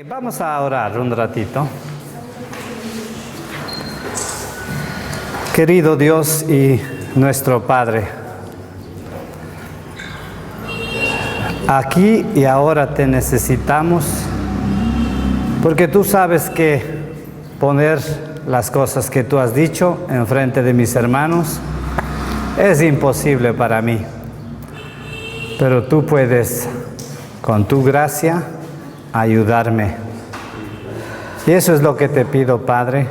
Vamos a orar un ratito. Querido Dios y nuestro Padre, aquí y ahora te necesitamos, porque tú sabes que poner las cosas que tú has dicho enfrente de mis hermanos es imposible para mí. Pero tú puedes, con tu gracia, ayudarme. Y eso es lo que te pido, Padre,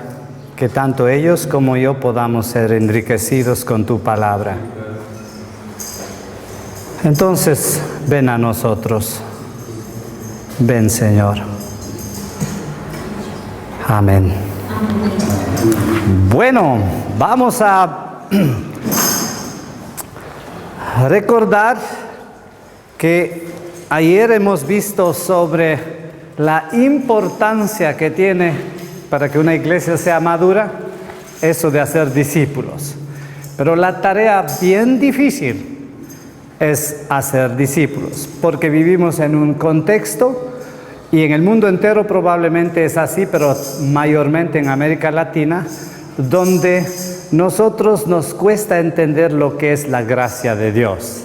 que tanto ellos como yo podamos ser enriquecidos con tu palabra. Entonces, ven a nosotros. Ven, Señor. Amén. Bueno, vamos a recordar que ayer hemos visto sobre la importancia que tiene para que una iglesia sea madura, eso de hacer discípulos. Pero la tarea bien difícil es hacer discípulos, porque vivimos en un contexto, y en el mundo entero probablemente es así, pero mayormente en América Latina, donde nosotros nos cuesta entender lo que es la gracia de Dios,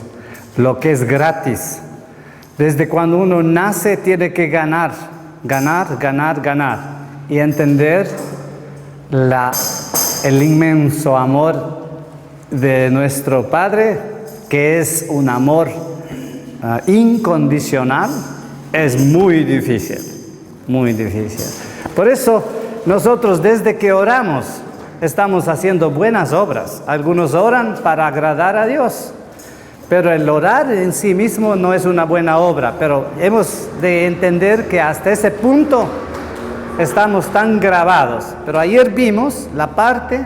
lo que es gratis. Desde cuando uno nace tiene que ganar, y entender el inmenso amor de nuestro Padre, que es un amor incondicional. Es muy difícil, muy difícil. Por eso nosotros desde que oramos estamos haciendo buenas obras. Algunos oran para agradar a Dios, pero el orar en sí mismo no es una buena obra. Pero hemos de entender que hasta ese punto estamos tan grabados. Pero ayer vimos la parte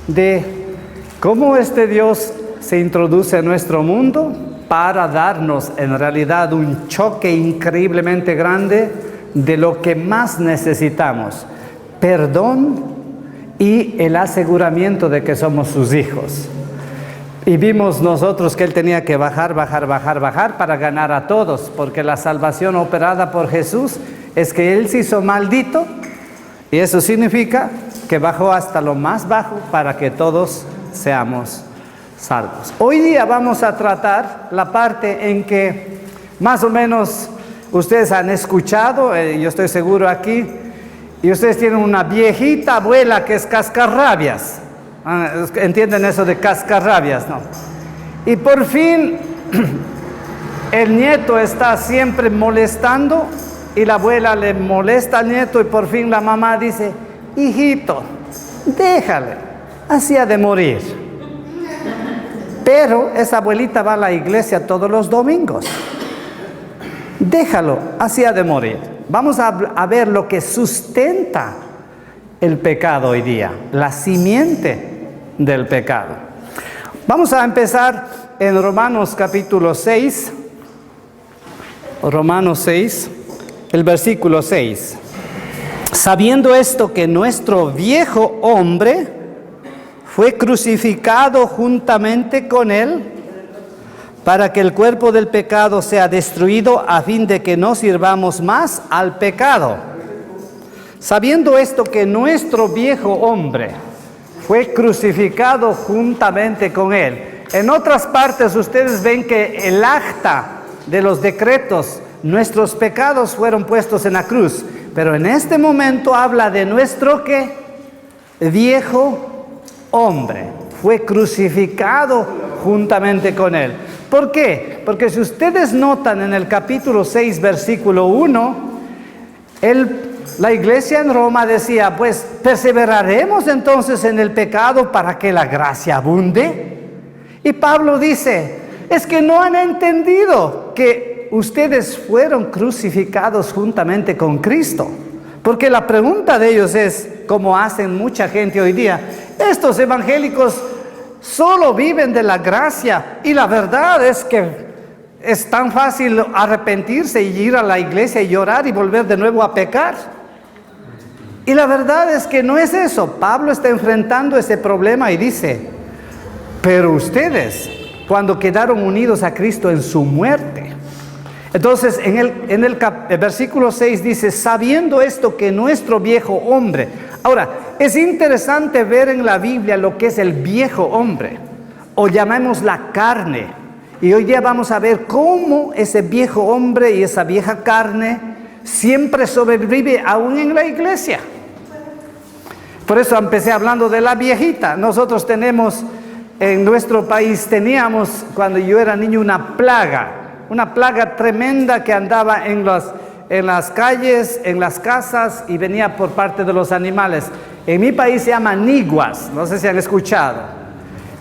de cómo este Dios se introduce en nuestro mundo para darnos en realidad un choque increíblemente grande de lo que más necesitamos: perdón y el aseguramiento de que somos sus hijos. Y vimos nosotros que Él tenía que bajar para ganar a todos, porque la salvación operada por Jesús es que Él se hizo maldito, y eso significa que bajó hasta lo más bajo para que todos seamos salvos. Hoy día vamos a tratar la parte en que más o menos ustedes han escuchado, yo estoy seguro aquí, y ustedes tienen una viejita abuela que es cascarrabias. ¿Entienden eso de cascarrabias, no? Y por fin el nieto está siempre molestando y la abuela le molesta al nieto, y por fin la mamá dice: hijito, déjale, así ha de morir. Pero esa abuelita va a la iglesia todos los domingos. Déjalo, así ha de morir. Vamos a ver lo que sustenta el pecado hoy día, la simiente del pecado. Vamos a empezar en Romanos capítulo 6. Romanos 6, el versículo 6. Sabiendo esto, que nuestro viejo hombre fue crucificado juntamente con él, para que el cuerpo del pecado sea destruido, a fin de que no sirvamos más al pecado. Sabiendo esto, que nuestro viejo hombre fue crucificado juntamente con él. En otras partes ustedes ven que el acta de los decretos, nuestros pecados fueron puestos en la cruz. Pero en este momento habla de nuestro ¿qué? Viejo hombre. Fue crucificado juntamente con él. ¿Por qué? Porque si ustedes notan en el capítulo 6, versículo 1, la iglesia en Roma decía: pues perseveraremos entonces en el pecado para que la gracia abunde. Y Pablo dice: es que no han entendido que ustedes fueron crucificados juntamente con Cristo. Porque la pregunta de ellos es, como hacen mucha gente hoy día: estos evangélicos solo viven de la gracia, y la verdad es que es tan fácil arrepentirse y ir a la iglesia y llorar y volver de nuevo a pecar. Y la verdad es que no es eso. Pablo está enfrentando ese problema y dice: pero ustedes, cuando quedaron unidos a Cristo en su muerte, Entonces, el versículo 6 dice, sabiendo esto que nuestro viejo hombre. Ahora, es interesante ver en la Biblia lo que es el viejo hombre, o llamemos la carne. Y hoy día vamos a ver cómo ese viejo hombre y esa vieja carne siempre sobrevive aún en la iglesia. Por eso empecé hablando de la viejita. Nosotros tenemos, en nuestro país teníamos, cuando yo era niño, una plaga tremenda que andaba en las calles, en las casas y venía por parte de los animales. En mi país se llama niguas, no sé si han escuchado.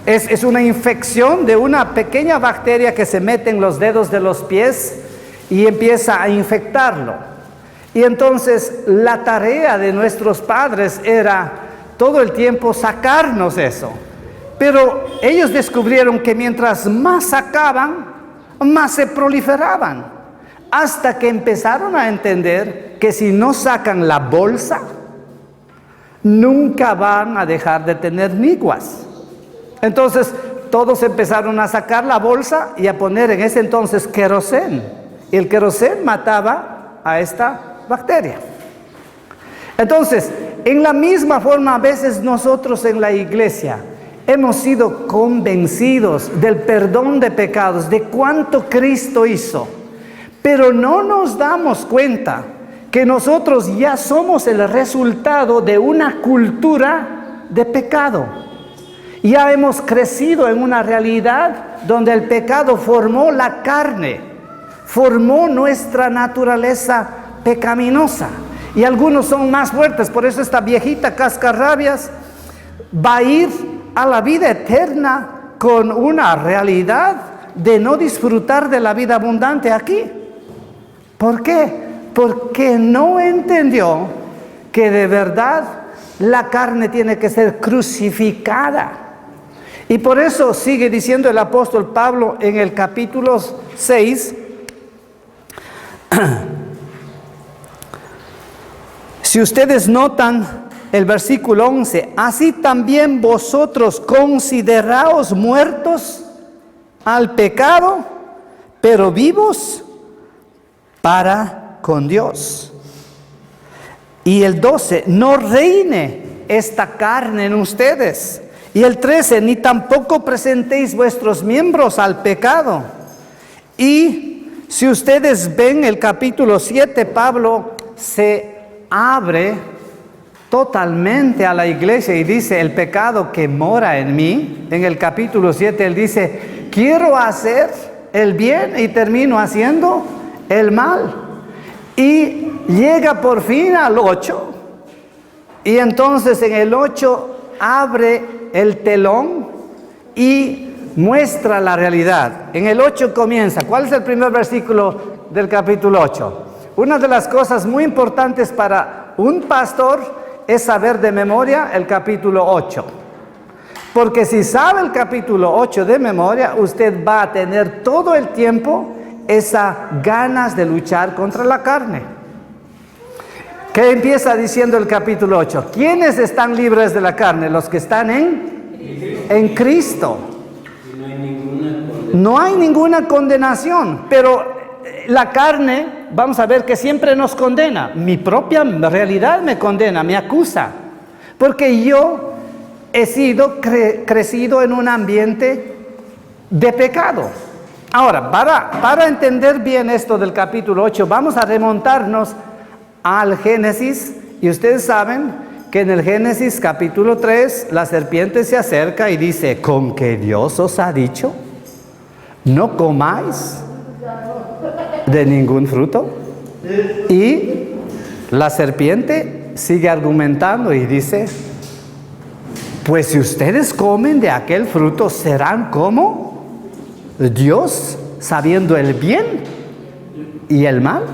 Es una infección de una pequeña bacteria que se mete en los dedos de los pies y empieza a infectarlo. Y entonces la tarea de nuestros padres era todo el tiempo sacarnos eso. Pero ellos descubrieron que mientras más sacaban, más se proliferaban. Hasta que empezaron a entender que si no sacan la bolsa, nunca van a dejar de tener niguas. Entonces todos empezaron a sacar la bolsa y a poner en ese entonces querosén. Y el querosén mataba a esta bacteria. Entonces, en la misma forma, a veces nosotros en la iglesia hemos sido convencidos del perdón de pecados, de cuánto Cristo hizo, pero no nos damos cuenta que nosotros ya somos el resultado de una cultura de pecado. Ya hemos crecido en una realidad donde el pecado formó la carne, formó nuestra naturaleza pecaminosa. Y algunos son más fuertes, por eso esta viejita cascarrabias va a ir a la vida eterna con una realidad de no disfrutar de la vida abundante aquí. ¿Por qué? Porque no entendió que de verdad la carne tiene que ser crucificada. Y por eso sigue diciendo el apóstol Pablo en el capítulo 6, si ustedes notan el versículo 11, así también vosotros consideraos muertos al pecado, pero vivos para con Dios. Y el 12, no reine esta carne en ustedes. Y el 13, ni tampoco presentéis vuestros miembros al pecado. Y si ustedes ven el capítulo 7, Pablo se abre totalmente a la iglesia y dice, el pecado que mora en mí. En el capítulo 7 él dice, quiero hacer el bien y termino haciendo el mal. Y llega por fin al 8, y entonces en el 8 abre el telón y muestra la realidad. En el 8 comienza. ¿Cuál es el primer versículo del capítulo 8? Una de las cosas muy importantes para un pastor es saber de memoria el capítulo 8. Porque si sabe el capítulo 8 de memoria, usted va a tener todo el tiempo esas ganas de luchar contra la carne. ¿Qué empieza diciendo el capítulo 8? ¿Quiénes están libres de la carne? Los que están en Cristo. No hay ninguna condenación, pero la carne, vamos a ver que siempre nos condena. Mi propia realidad me condena, me acusa. Porque yo he sido crecido en un ambiente de pecado. Ahora, para entender bien esto del capítulo 8, vamos a remontarnos al Génesis. Y ustedes saben que en el Génesis capítulo 3, la serpiente se acerca y dice, ¿con qué Dios os ha dicho? No comáis de ningún fruto. Y la serpiente sigue argumentando y dice, pues si ustedes comen de aquel fruto, serán como Dios, sabiendo el bien y el mal.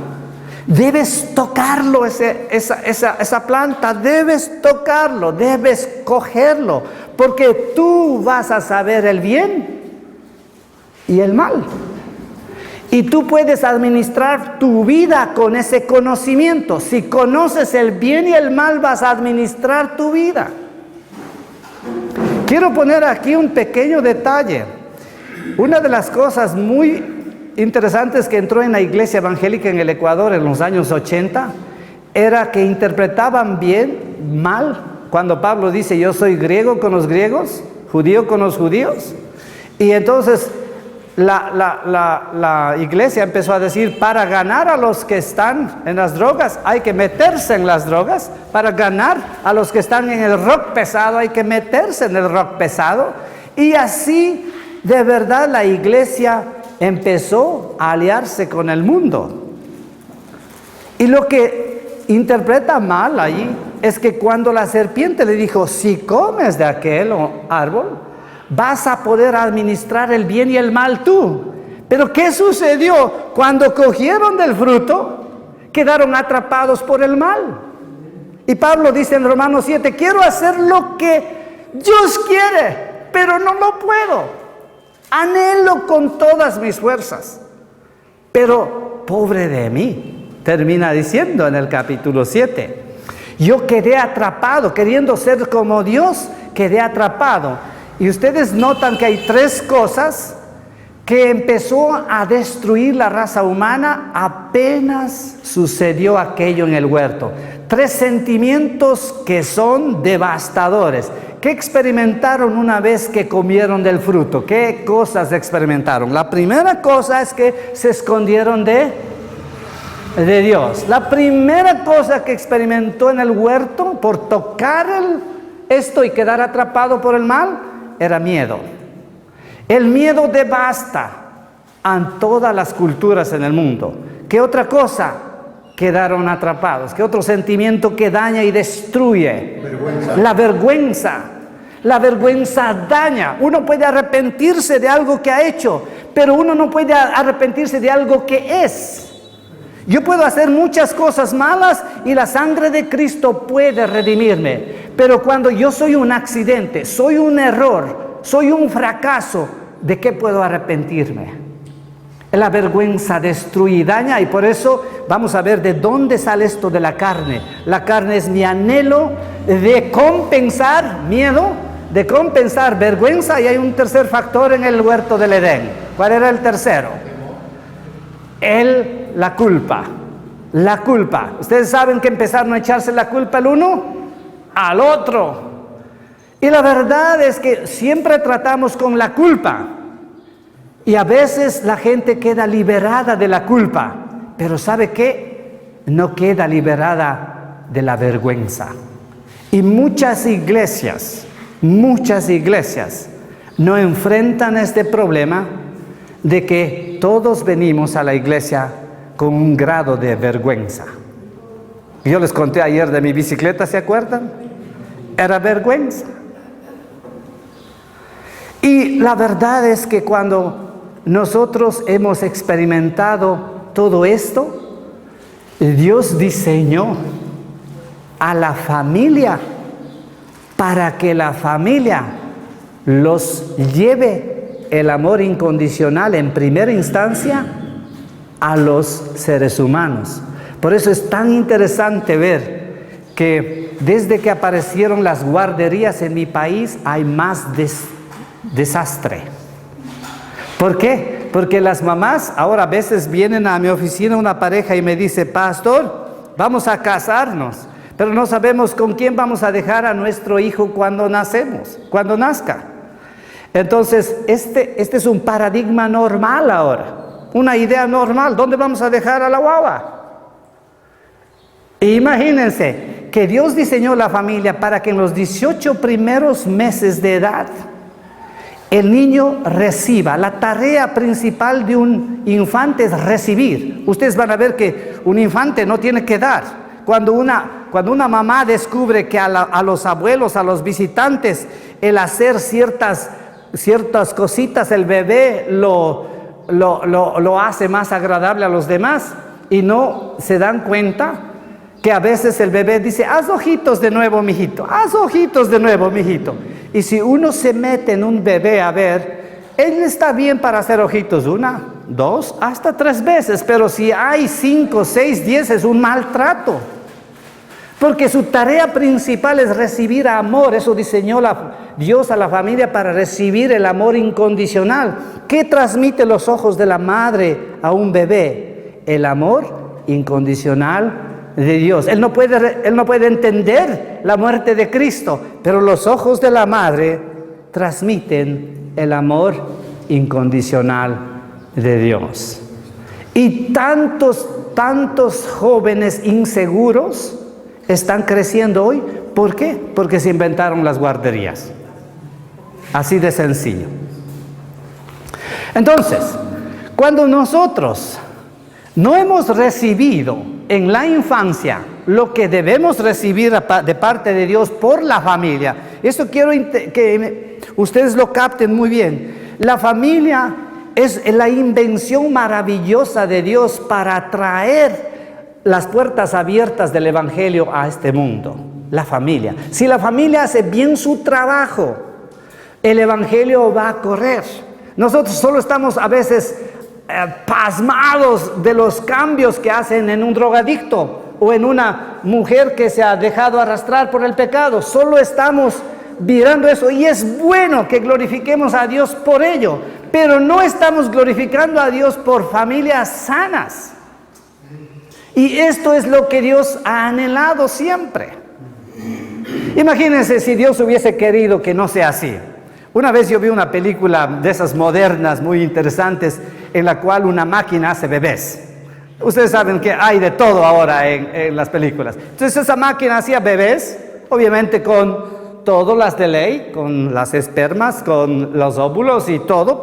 Debes tocarlo, esa planta, debes tocarlo, debes cogerlo, porque tú vas a saber el bien y el mal. Y tú puedes administrar tu vida con ese conocimiento. Si conoces el bien y el mal, vas a administrar tu vida. Quiero poner aquí un pequeño detalle. Una de las cosas muy interesantes que entró en la iglesia evangélica en el Ecuador en los años 80 era que interpretaban bien, mal, cuando Pablo dice yo soy griego con los griegos, judío con los judíos. Y entonces la iglesia empezó a decir, para ganar a los que están en las drogas hay que meterse en las drogas, para ganar a los que están en el rock pesado hay que meterse en el rock pesado. Y así de verdad la iglesia empezó a aliarse con el mundo. Y lo que interpreta mal ahí es que cuando la serpiente le dijo, si comes de aquel árbol, vas a poder administrar el bien y el mal tú. Pero ¿qué sucedió? Cuando cogieron del fruto, quedaron atrapados por el mal. Y Pablo dice en Romanos 7, quiero hacer lo que Dios quiere, pero no lo puedo. Anhelo con todas mis fuerzas. Pero pobre de mí, termina diciendo en el capítulo 7. Yo quedé atrapado, queriendo ser como Dios, quedé atrapado. Y ustedes notan que hay tres cosas que empezó a destruir la raza humana apenas sucedió aquello en el huerto. Tres sentimientos que son devastadores. ¿Qué experimentaron una vez que comieron del fruto? ¿Qué cosas experimentaron? La primera cosa es que se escondieron de Dios. La primera cosa que experimentó en el huerto por tocar esto y quedar atrapado por el mal era miedo. El miedo devasta a todas las culturas en el mundo. ¿Qué otra cosa? Quedaron atrapados. ¿Qué otro sentimiento que daña y destruye? Vergüenza. La vergüenza. La vergüenza daña. Uno puede arrepentirse de algo que ha hecho, pero uno no puede arrepentirse de algo que es. Yo puedo hacer muchas cosas malas y la sangre de Cristo puede redimirme. Pero cuando yo soy un accidente, soy un error, soy un fracaso, ¿de qué puedo arrepentirme? La vergüenza destruye y daña, y por eso vamos a ver de dónde sale esto de la carne. La carne es mi anhelo de compensar miedo, de compensar vergüenza, y hay un tercer factor en el huerto del Edén. ¿Cuál era el tercero? La culpa. La culpa. Ustedes saben que empezaron a echarse la culpa el uno al otro. Y la verdad es que siempre tratamos con la culpa. Y a veces la gente queda liberada de la culpa. Pero ¿sabe qué? No queda liberada de la vergüenza. Y muchas iglesias no enfrentan este problema de que todos venimos a la iglesia con un grado de vergüenza. Yo les conté ayer de mi bicicleta, ¿se acuerdan? Era vergüenza. Y la verdad es que cuando nosotros hemos experimentado todo esto, Dios diseñó a la familia para que la familia los lleve el amor incondicional en primera instancia a los seres humanos. Por eso es tan interesante ver que desde que aparecieron las guarderías en mi país hay más desastre. ¿Por qué? Porque las mamás ahora a veces vienen a mi oficina una pareja y me dice, pastor, vamos a casarnos, pero no sabemos con quién vamos a dejar a nuestro hijo cuando nazca. Entonces, este es un paradigma normal ahora, una idea normal. ¿Dónde vamos a dejar a la guagua? Imagínense que Dios diseñó la familia para que en los 18 primeros meses de edad el niño reciba. La tarea principal de un infante es recibir. Ustedes van a ver que un infante no tiene que dar. Cuando una mamá descubre que a los abuelos, a los visitantes, el hacer ciertas cositas, el bebé lo hace más agradable a los demás, y no se dan cuenta que a veces el bebé dice, haz ojitos de nuevo, mijito, haz ojitos de nuevo, mijito. Y si uno se mete en un bebé a ver, él está bien para hacer ojitos 1, 2, hasta 3 veces, pero si hay 5, 6, 10 es un maltrato. Porque su tarea principal es recibir amor. Eso diseñó Dios a la familia para recibir el amor incondicional. ¿Qué transmite los ojos de la madre a un bebé? El amor incondicional de Dios. Él no puede entender la muerte de Cristo, pero los ojos de la madre transmiten el amor incondicional de Dios. Y tantos jóvenes inseguros están creciendo hoy. ¿Por qué? Porque se inventaron las guarderías. Así de sencillo. Entonces, cuando nosotros no hemos recibido en la infancia lo que debemos recibir de parte de Dios por la familia, eso quiero que ustedes lo capten muy bien. La familia es la invención maravillosa de Dios para traer las puertas abiertas del Evangelio a este mundo. La familia. Si la familia hace bien su trabajo, el Evangelio va a correr. Nosotros solo estamos a veces pasmados de los cambios que hacen en un drogadicto o en una mujer que se ha dejado arrastrar por el pecado. Solo estamos mirando eso, y es bueno que glorifiquemos a Dios por ello, pero no estamos glorificando a Dios por familias sanas. Y esto es lo que Dios ha anhelado siempre. Imagínense si Dios hubiese querido que no sea así. Una vez yo vi una película de esas modernas muy interesantes en la cual una máquina hace bebés. Ustedes saben que hay de todo ahora en las películas. Entonces esa máquina hacía bebés, obviamente con todas las de ley, con las espermas, con los óvulos y todo,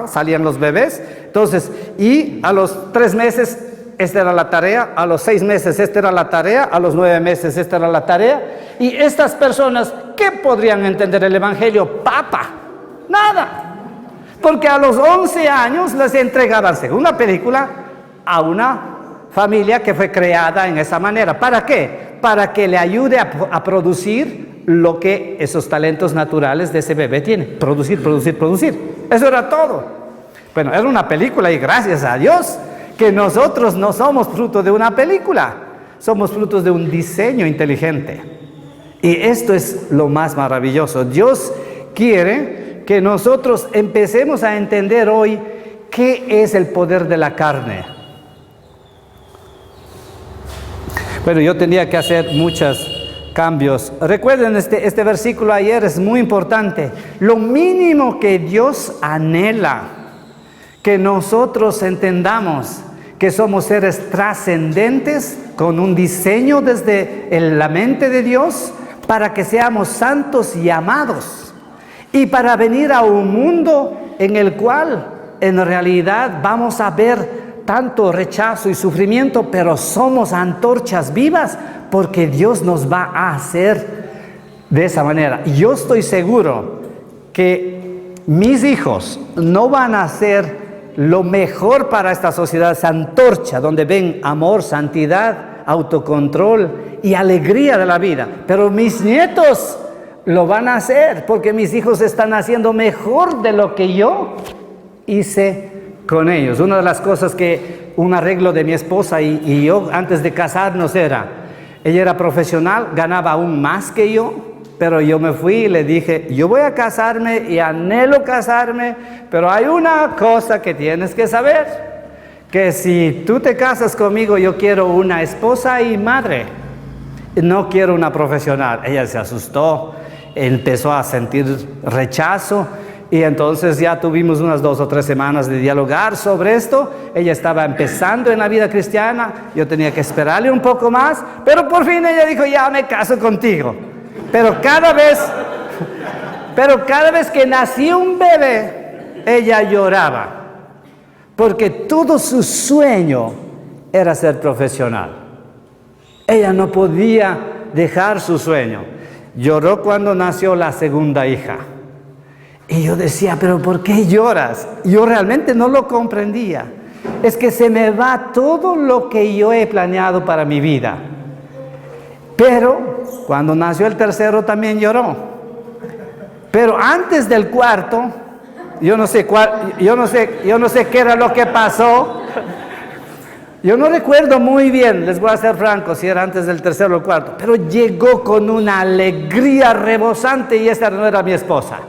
salían los bebés. Entonces, y a los 3 meses esta era la tarea, a los 6 meses esta era la tarea, a los 9 meses esta era la tarea. Y estas personas, ¿qué podrían entender el Evangelio? Nada. Porque a los 11 años les entregaban, según la película, a una familia que fue creada en esa manera. ¿Para qué? Para que le ayude a producir lo que esos talentos naturales de ese bebé tienen. Producir. Eso era todo. Bueno, era una película y gracias a Dios que nosotros no somos fruto de una película, somos frutos de un diseño inteligente. Y esto es lo más maravilloso. Dios quiere que nosotros empecemos a entender hoy qué es el poder de la carne. Bueno, yo tenía que hacer muchos cambios. Recuerden este versículo ayer, es muy importante. Lo mínimo que Dios anhela que nosotros entendamos que somos seres trascendentes con un diseño desde la mente de Dios para que seamos santos y amados, y para venir a un mundo en el cual en realidad vamos a ver tanto rechazo y sufrimiento, pero somos antorchas vivas porque Dios nos va a hacer de esa manera. Yo estoy seguro que mis hijos no van a ser lo mejor para esta sociedad, esa antorcha donde ven amor, santidad, autocontrol y alegría de la vida. Pero mis nietos lo van a hacer porque mis hijos están haciendo mejor de lo que yo hice con ellos. Una de las cosas que un arreglo de mi esposa y yo antes de casarnos era, ella era profesional, ganaba aún más que yo, pero yo me fui y le dije, yo voy a casarme y anhelo casarme, pero hay una cosa que tienes que saber, que si tú te casas conmigo, yo quiero una esposa y madre, no quiero una profesional. Ella se asustó, empezó a sentir rechazo, y entonces ya tuvimos unas 2 o 3 semanas de dialogar sobre esto. Ella estaba empezando en la vida cristiana, yo tenía que esperarle un poco más, pero por fin ella dijo, ya me caso contigo. Pero cada vez que nacía un bebé, ella lloraba, porque todo su sueño era ser profesional. Ella no podía dejar su sueño. Lloró cuando nació la segunda hija. Y yo decía, ¿pero por qué lloras? Yo realmente no lo comprendía. Es que se me va todo lo que yo he planeado para mi vida. Pero cuando nació el tercero también lloró. Pero antes del cuarto, yo no sé qué era lo que pasó. Yo no recuerdo muy bien, les voy a ser franco, si era antes del tercero o cuarto, pero llegó con una alegría rebosante y esta no era mi esposa.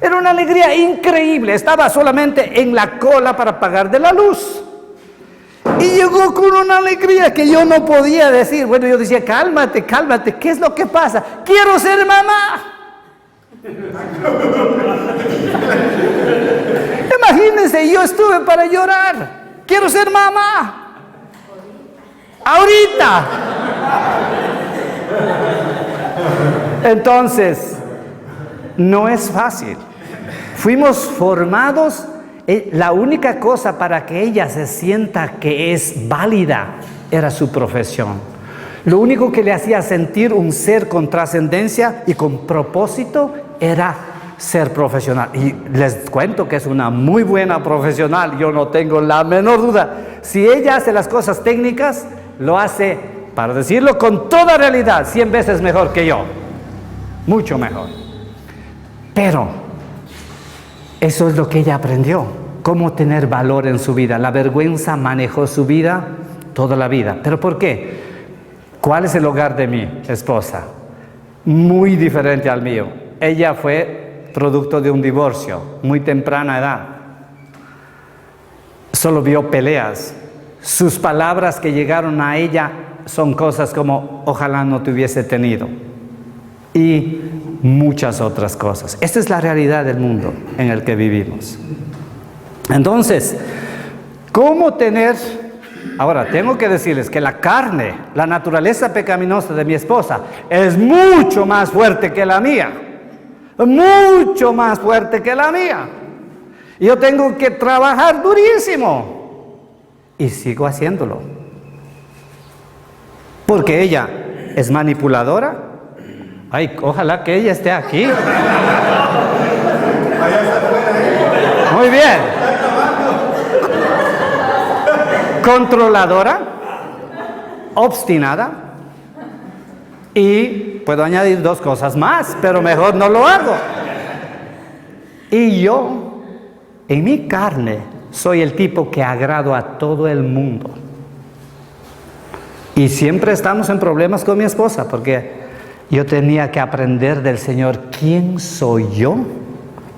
Era una alegría increíble, estaba solamente en la cola para pagar de la luz. Y llegó con una alegría que yo no podía decir. Bueno, yo decía, cálmate, cálmate, ¿qué es lo que pasa? ¡Quiero ser mamá! Imagínense, yo estuve para llorar. ¡Quiero ser mamá! ¡Ahorita! Entonces, no es fácil. Fuimos formados. La única cosa para que ella se sienta que es válida era su profesión. Lo único que le hacía sentir un ser con trascendencia y con propósito era ser profesional. Y les cuento que es una muy buena profesional, yo no tengo la menor duda. Si ella hace las cosas técnicas, lo hace, para decirlo con toda realidad, 100 veces mejor que yo. Mucho mejor. Pero eso es lo que ella aprendió, cómo tener valor en su vida. La vergüenza manejó su vida toda la vida. ¿Pero por qué? ¿Cuál es el hogar de mi esposa? Muy diferente al mío. Ella fue producto de un divorcio, muy temprana edad. Solo vio peleas. Sus palabras que llegaron a ella son cosas como, ojalá no te hubiese tenido. Y muchas otras cosas. Esta es la realidad del mundo en el que vivimos. Entonces, ¿cómo tener? Ahora, tengo que decirles que la carne, la naturaleza pecaminosa de mi esposa es mucho más fuerte que la mía. Mucho más fuerte que la mía. Yo tengo que trabajar durísimo. Y sigo haciéndolo. Porque ella es manipuladora. Ay, ojalá que ella esté aquí. Muy bien. Controladora, obstinada, y puedo añadir 2 cosas más, pero mejor no lo hago. Y yo, en mi carne, soy el tipo que agrado a todo el mundo. Y siempre estamos en problemas con mi esposa, porque yo tenía que aprender del Señor quién soy yo,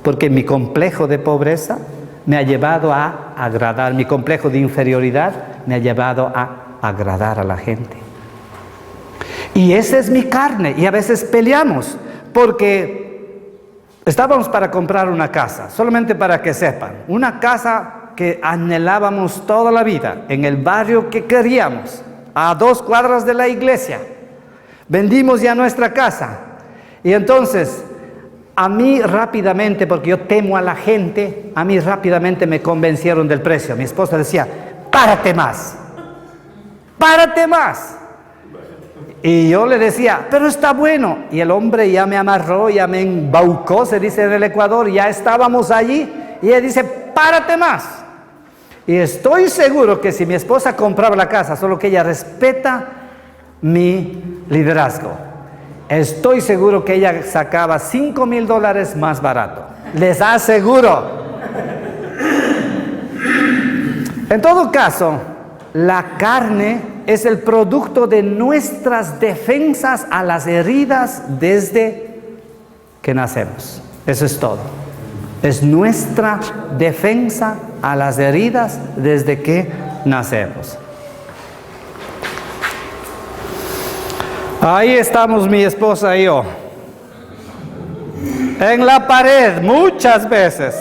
porque mi complejo de pobreza me ha llevado a agradar, mi complejo de inferioridad me ha llevado a agradar a la gente. Y esa es mi carne, y a veces peleamos, porque estábamos para comprar una casa, solamente para que sepan, una casa que anhelábamos toda la vida, en el barrio que queríamos, a 2 cuadras de la iglesia. Vendimos ya nuestra casa, y entonces a mí rápidamente, porque yo temo a la gente, a mí rápidamente me convencieron del precio. Mi esposa decía, párate más, párate más. Y yo le decía, pero está bueno. Y el hombre ya me amarró, ya me embaucó, se dice en el Ecuador, ya estábamos allí. Y ella dice, párate más. Y estoy seguro que si mi esposa compraba la casa, solo que ella respeta mi liderazgo, estoy seguro que ella sacaba $5,000 más barato. Les aseguro. En todo caso, la carne es el producto de nuestras defensas a las heridas desde que nacemos. Eso es todo. Es nuestra defensa a las heridas desde que nacemos. Ahí estamos mi esposa y yo. En la pared muchas veces.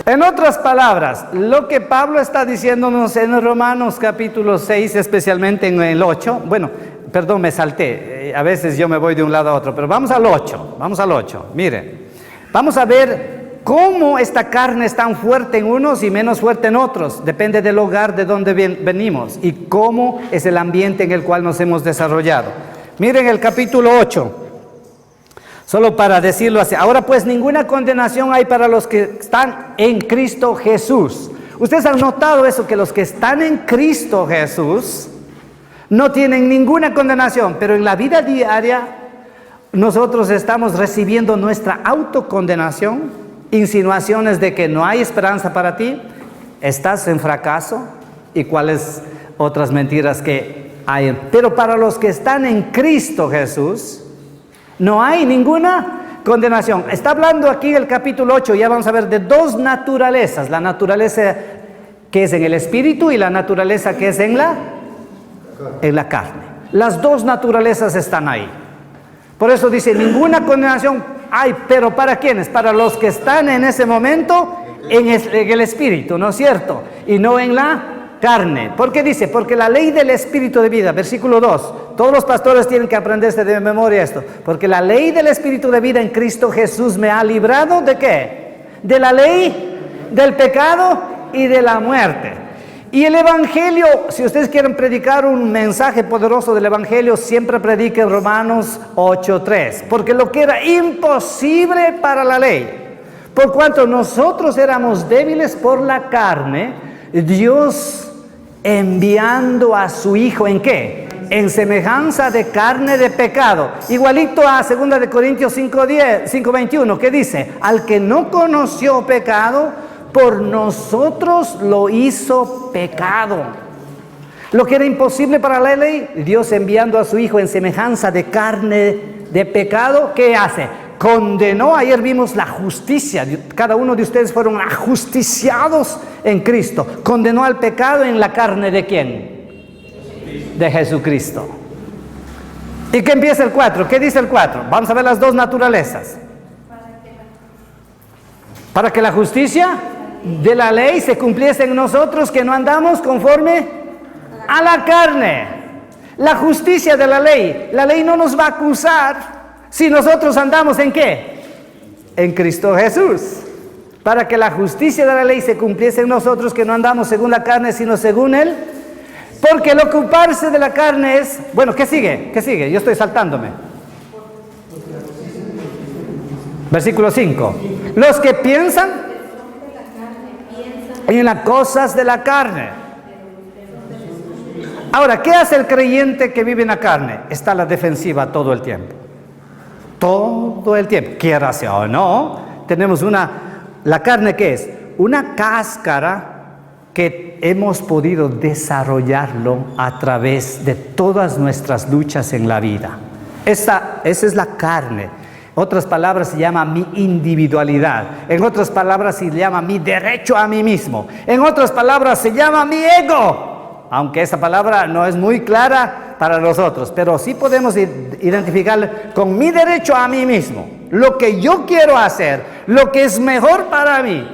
En otras palabras, lo que Pablo está diciéndonos en Romanos capítulo 6, especialmente en el 8, bueno, perdón, me salté, a veces yo me voy de un lado a otro, pero vamos al 8, miren, vamos a ver cómo esta carne es tan fuerte en unos y menos fuerte en otros, depende del hogar de donde venimos y cómo es el ambiente en el cual nos hemos desarrollado. Miren el capítulo 8. Solo para decirlo así. Ahora pues ninguna condenación hay para los que están en Cristo Jesús. Ustedes han notado eso, que los que están en Cristo Jesús no tienen ninguna condenación, pero en la vida diaria nosotros estamos recibiendo nuestra autocondenación, insinuaciones de que no hay esperanza para ti, estás en fracaso, y cuáles otras mentiras que hay. Pero para los que están en Cristo Jesús, no hay ninguna condenación. Está hablando aquí el capítulo 8, ya vamos a ver de dos naturalezas, la naturaleza que es en el espíritu y la naturaleza que es en la carne. Las dos naturalezas están ahí. Por eso dice, ninguna condenación hay, pero ¿para quiénes? Para los que están en ese momento en el espíritu, ¿no es cierto? Y no en la carne. ¿Por qué dice? Porque la ley del espíritu de vida, versículo 2, todos los pastores tienen que aprenderse de memoria esto, porque la ley del espíritu de vida en Cristo Jesús me ha librado ¿de qué? De la ley, del pecado y de la muerte. Y el evangelio, si ustedes quieren predicar un mensaje poderoso del evangelio, siempre prediquen Romanos 8:3, porque lo que era imposible para la ley, por cuanto nosotros éramos débiles por la carne, Dios enviando a su Hijo, ¿en qué? En semejanza de carne de pecado, igualito a 2 de Corintios 5:21, que dice, al que no conoció pecado, por nosotros lo hizo pecado. Lo que era imposible para la ley, Dios enviando a su Hijo en semejanza de carne de pecado, ¿qué hace? Condenó. Ayer vimos la justicia. Cada uno de ustedes fueron ajusticiados en Cristo. Condenó al pecado en la carne ¿de quién? De Jesucristo. ¿Y qué empieza el 4? ¿Qué dice el 4? Vamos a ver las dos naturalezas. Para que la justicia de la ley se cumpliese en nosotros, que no andamos conforme a la carne. La justicia de la ley no nos va a acusar si nosotros andamos ¿en qué? En Cristo Jesús. Para que la justicia de la ley se cumpliese en nosotros, que no andamos según la carne, sino según Él. Porque el ocuparse de la carne es... Bueno, ¿qué sigue? ¿Qué sigue? Yo estoy saltándome. Versículo 5. Los que piensan en las cosas de la carne. Ahora, ¿qué hace el creyente que vive en la carne? Está a la defensiva todo el tiempo. Todo el tiempo. Quiera sea o no, tenemos la carne ¿qué es? Una cáscara que hemos podido desarrollarlo a través de todas nuestras luchas en la vida. Esa es la carne. Otras palabras se llama mi individualidad. En otras palabras se llama mi derecho a mí mismo. En otras palabras se llama mi ego. Aunque esa palabra no es muy clara para nosotros, pero sí podemos identificarla con mi derecho a mí mismo. Lo que yo quiero hacer, lo que es mejor para mí.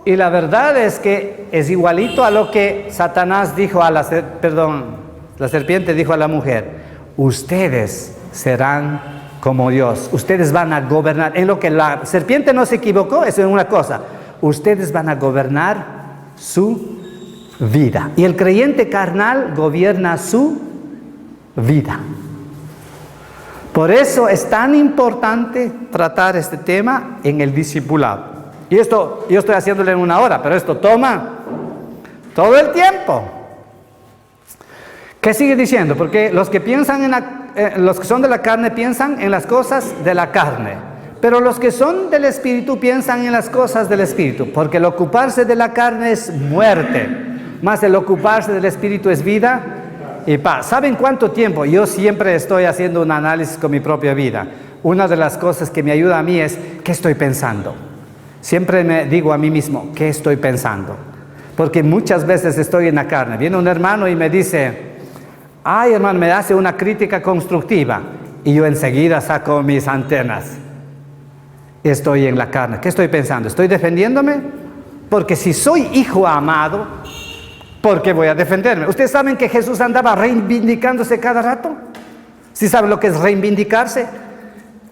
Y la verdad es que es igualito a lo que Satanás dijo a la serpiente dijo a la mujer. Ustedes serán como Dios, ustedes van a gobernar. En lo que la serpiente no se equivocó, eso es una cosa. Ustedes van a gobernar su vida. Y el creyente carnal gobierna su vida. Por eso es tan importante tratar este tema en el discipulado. Y esto, yo estoy haciéndolo en 1 hora, pero esto toma todo el tiempo. ¿Qué sigue diciendo? Porque los que piensan los que son de la carne piensan en las cosas de la carne, pero los que son del espíritu piensan en las cosas del espíritu, porque el ocuparse de la carne es muerte, más el ocuparse del espíritu es vida y paz. ¿Saben cuánto tiempo? Yo siempre estoy haciendo un análisis con mi propia vida. Una de las cosas que me ayuda a mí es, ¿qué estoy pensando? Siempre me digo a mí mismo, ¿qué estoy pensando? Porque muchas veces estoy en la carne. Viene un hermano y me dice, ay hermano, me hace una crítica constructiva. Y yo enseguida saco mis antenas. Estoy en la carne. ¿Qué estoy pensando? ¿Estoy defendiéndome? Porque si soy hijo amado, ¿por qué voy a defenderme? ¿Ustedes saben que Jesús andaba reivindicándose cada rato? ¿Sí saben lo que es reivindicarse?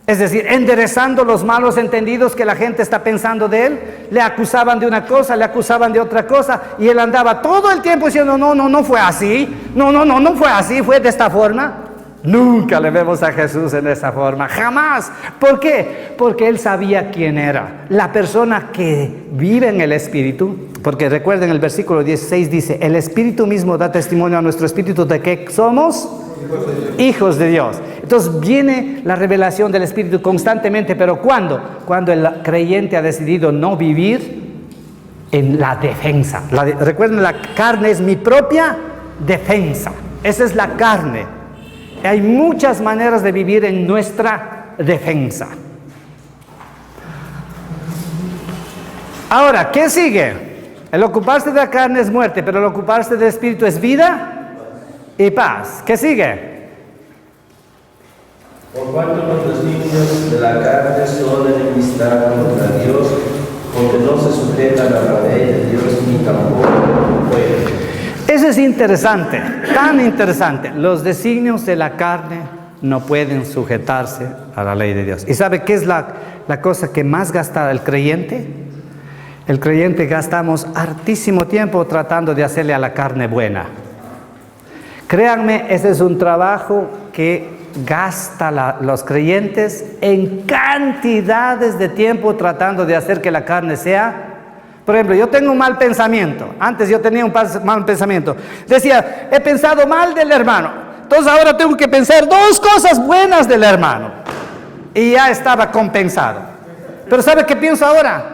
Es decir, enderezando los malos entendidos que la gente está pensando de él. Le acusaban de una cosa, le acusaban de otra cosa, y él andaba todo el tiempo diciendo, no fue así, no fue así, fue de esta forma. Nunca le vemos a Jesús en esa forma, jamás. ¿Por qué? Porque él sabía quién era. La persona que vive en el Espíritu, porque recuerden el versículo 16 dice, el Espíritu mismo da testimonio a nuestro espíritu de que somos hijos de Dios. Entonces viene la revelación del Espíritu constantemente, pero ¿cuándo? Cuando el creyente ha decidido no vivir en la defensa. Recuerden, la carne es mi propia defensa. Esa es la carne. Hay muchas maneras de vivir en nuestra defensa. Ahora, ¿qué sigue? El ocuparse de la carne es muerte, pero el ocuparse del espíritu es vida y paz. ¿Qué sigue? Por cuanto los designios de la carne son enemistad contra Dios, porque no se sujetan a la ley de Dios ni tampoco pueden. Eso es interesante, tan interesante. Los designios de la carne no pueden sujetarse a la ley de Dios. ¿Y sabe qué es la cosa que más gasta el creyente? El creyente gastamos hartísimo tiempo tratando de hacerle a la carne buena. Créanme, ese es un trabajo que gasta los creyentes en cantidades de tiempo tratando de hacer que la carne sea. Por ejemplo, yo tengo un mal pensamiento. Antes yo tenía un mal pensamiento. Decía, he pensado mal del hermano. Entonces ahora tengo que pensar 2 cosas buenas del hermano. Y ya estaba compensado. Pero ¿sabe qué pienso ahora?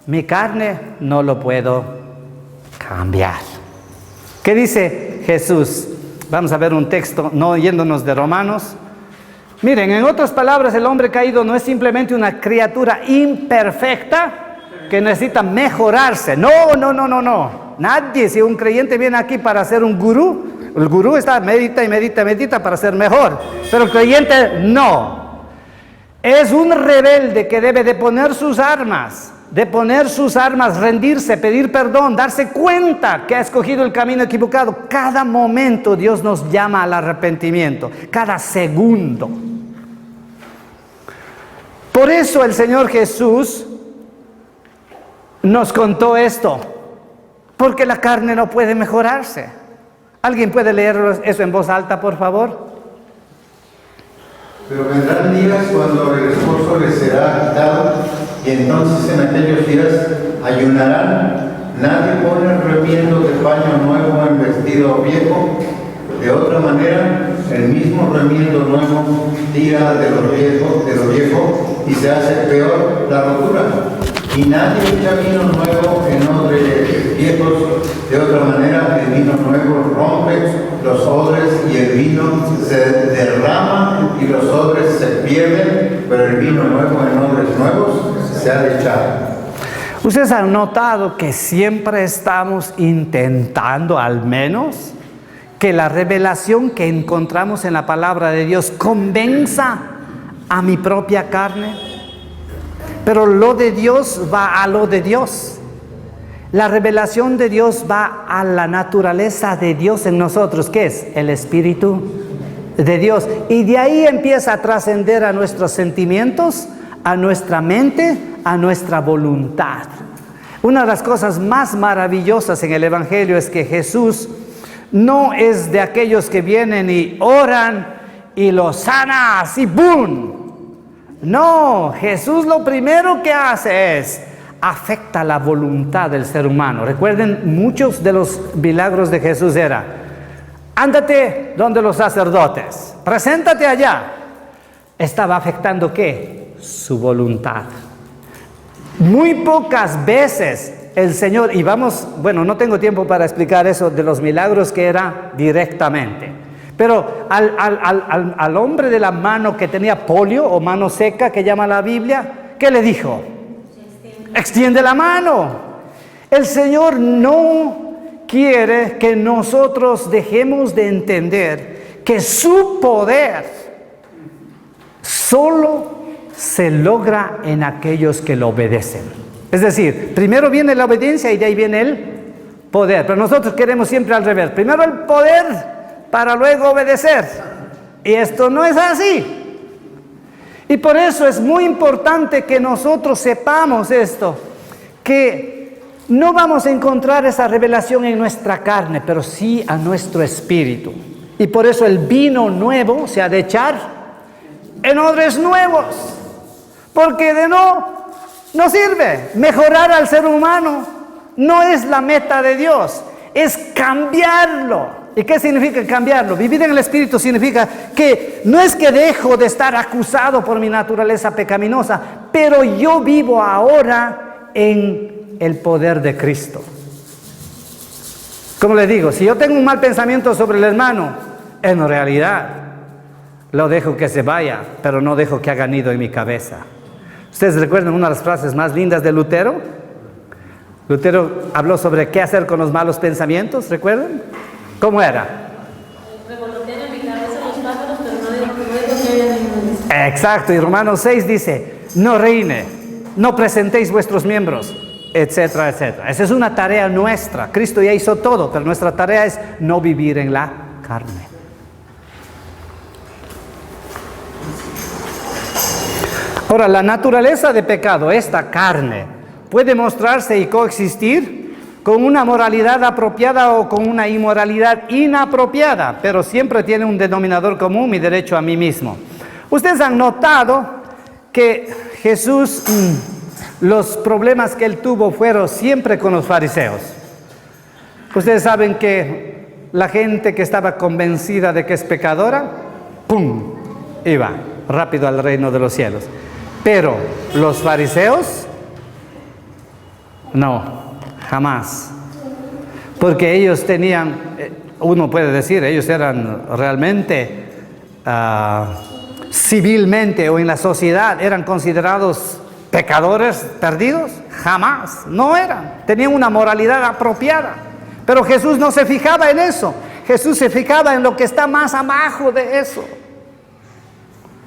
Mi carne no lo puedo cambiar. ¿Qué dice Jesús? Vamos a ver un texto, no yéndonos de Romanos. Miren, en otras palabras, el hombre caído no es simplemente una criatura imperfecta que necesita mejorarse. No. Nadie, si un creyente viene aquí para ser un gurú, el gurú está medita para ser mejor. Pero el creyente no. Es un rebelde que debe de poner sus armas, rendirse, pedir perdón, darse cuenta que ha escogido el camino equivocado. Cada momento Dios nos llama al arrepentimiento, cada segundo. Por eso el Señor Jesús nos contó esto, porque la carne no puede mejorarse. ¿Alguien puede leer eso en voz alta, por favor? Pero vendrán días cuando el esposo les será quitado, y entonces en aquellos días ayunarán. Nadie pone remiendo de paño nuevo en vestido viejo. De otra manera, el mismo remiendo nuevo tira de lo viejo y se hace peor la rotura. Y nadie echa vino nuevo en odres viejos. De otra manera, el vino nuevo rompe los odres y el vino se derrama y los odres se pierden, pero el vino nuevo en odres nuevos se ha de echar. ¿Ustedes han notado que siempre estamos intentando, al menos, que la revelación que encontramos en la palabra de Dios convenza a mi propia carne? Pero lo de Dios va a lo de Dios. La revelación de Dios va a la naturaleza de Dios en nosotros. ¿Qué es? El Espíritu de Dios. Y de ahí empieza a trascender a nuestros sentimientos, a nuestra mente, a nuestra voluntad. Una de las cosas más maravillosas en el Evangelio es que Jesús no es de aquellos que vienen y oran y los sana así, ¡boom! No, Jesús lo primero que hace es afecta la voluntad del ser humano. Recuerden, muchos de los milagros de Jesús era: ándate donde los sacerdotes, preséntate allá. Estaba afectando ¿qué? Su voluntad. Muy pocas veces el Señor, y vamos, bueno, no tengo tiempo para explicar eso de los milagros que era directamente. Pero al hombre de la mano que tenía polio o mano seca, que llama la Biblia, ¿qué le dijo? Extiende la mano. El Señor no quiere que nosotros dejemos de entender que su poder solo se logra en aquellos que lo obedecen. Es decir, primero viene la obediencia y de ahí viene el poder. Pero nosotros queremos siempre al revés. Primero el poder para luego obedecer. Y esto no es así. Y por eso es muy importante que nosotros sepamos esto, que no vamos a encontrar esa revelación en nuestra carne, pero sí a nuestro espíritu. Y por eso el vino nuevo se ha de echar en odres nuevos, porque de no sirve. Mejorar al ser humano no es la meta de Dios, es cambiarlo. ¿Y qué significa cambiarlo? Vivir en el Espíritu significa que no es que dejo de estar acusado por mi naturaleza pecaminosa, pero yo vivo ahora en el poder de Cristo. Como les digo, si yo tengo un mal pensamiento sobre el hermano, en realidad lo dejo que se vaya, pero no dejo que haga nido en mi cabeza. ¿Ustedes recuerdan una de las frases más lindas de Lutero? Lutero habló sobre qué hacer con los malos pensamientos, ¿recuerdan? ¿Cómo era? Revolotean en mi cabeza los pájaros, pero no dejo que haya ninguno. Exacto, y Romanos 6 dice, no reine, no presentéis vuestros miembros, etcétera, etcétera. Esa es una tarea nuestra. Cristo ya hizo todo, pero nuestra tarea es no vivir en la carne. Ahora, la naturaleza de pecado, esta carne, puede mostrarse y coexistir con una moralidad apropiada o con una inmoralidad inapropiada, pero siempre tiene un denominador común: mi derecho a mí mismo. Ustedes han notado que Jesús, los problemas que él tuvo fueron siempre con los fariseos. Ustedes saben que la gente que estaba convencida de que es pecadora, ¡pum!, iba rápido al reino de los cielos. Pero los fariseos, no, jamás. Porque ellos tenían, uno puede decir, ellos eran realmente, civilmente o en la sociedad, eran considerados pecadores perdidos. Jamás, no eran. Tenían una moralidad apropiada. Pero Jesús no se fijaba en eso. Jesús se fijaba en lo que está más abajo de eso.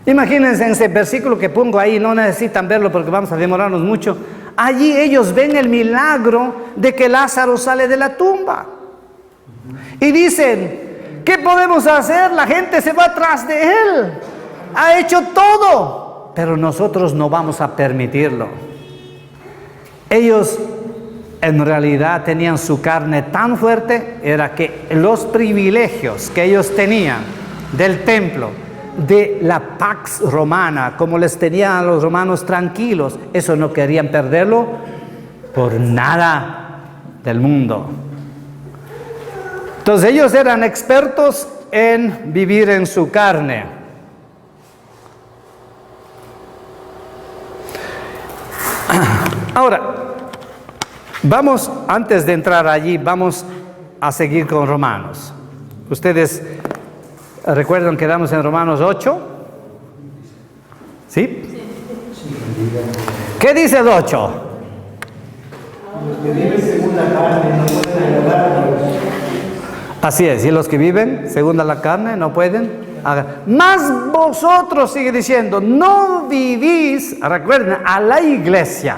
Imagínense en ese versículo que pongo ahí, no necesitan verlo porque vamos a demorarnos mucho. Allí ellos ven el milagro de que Lázaro sale de la tumba. Y dicen, ¿qué podemos hacer? La gente se va atrás de él. Ha hecho todo, pero nosotros no vamos a permitirlo. Ellos en realidad tenían su carne tan fuerte, era que los privilegios que ellos tenían del templo, de la pax romana, como les tenían a los romanos tranquilos, eso no querían perderlo por nada del mundo. Entonces ellos eran expertos en vivir en su carne. Ahora, vamos, antes de entrar allí, vamos a seguir con Romanos. Ustedes ¿recuerdan que quedamos en Romanos 8? ¿Sí? ¿Qué dice el 8? Los que viven según la carne no pueden agradar a Dios. Así es, y los que viven según la carne no pueden agradar. Mas vosotros, sigue diciendo, no vivís, recuerden, a la iglesia,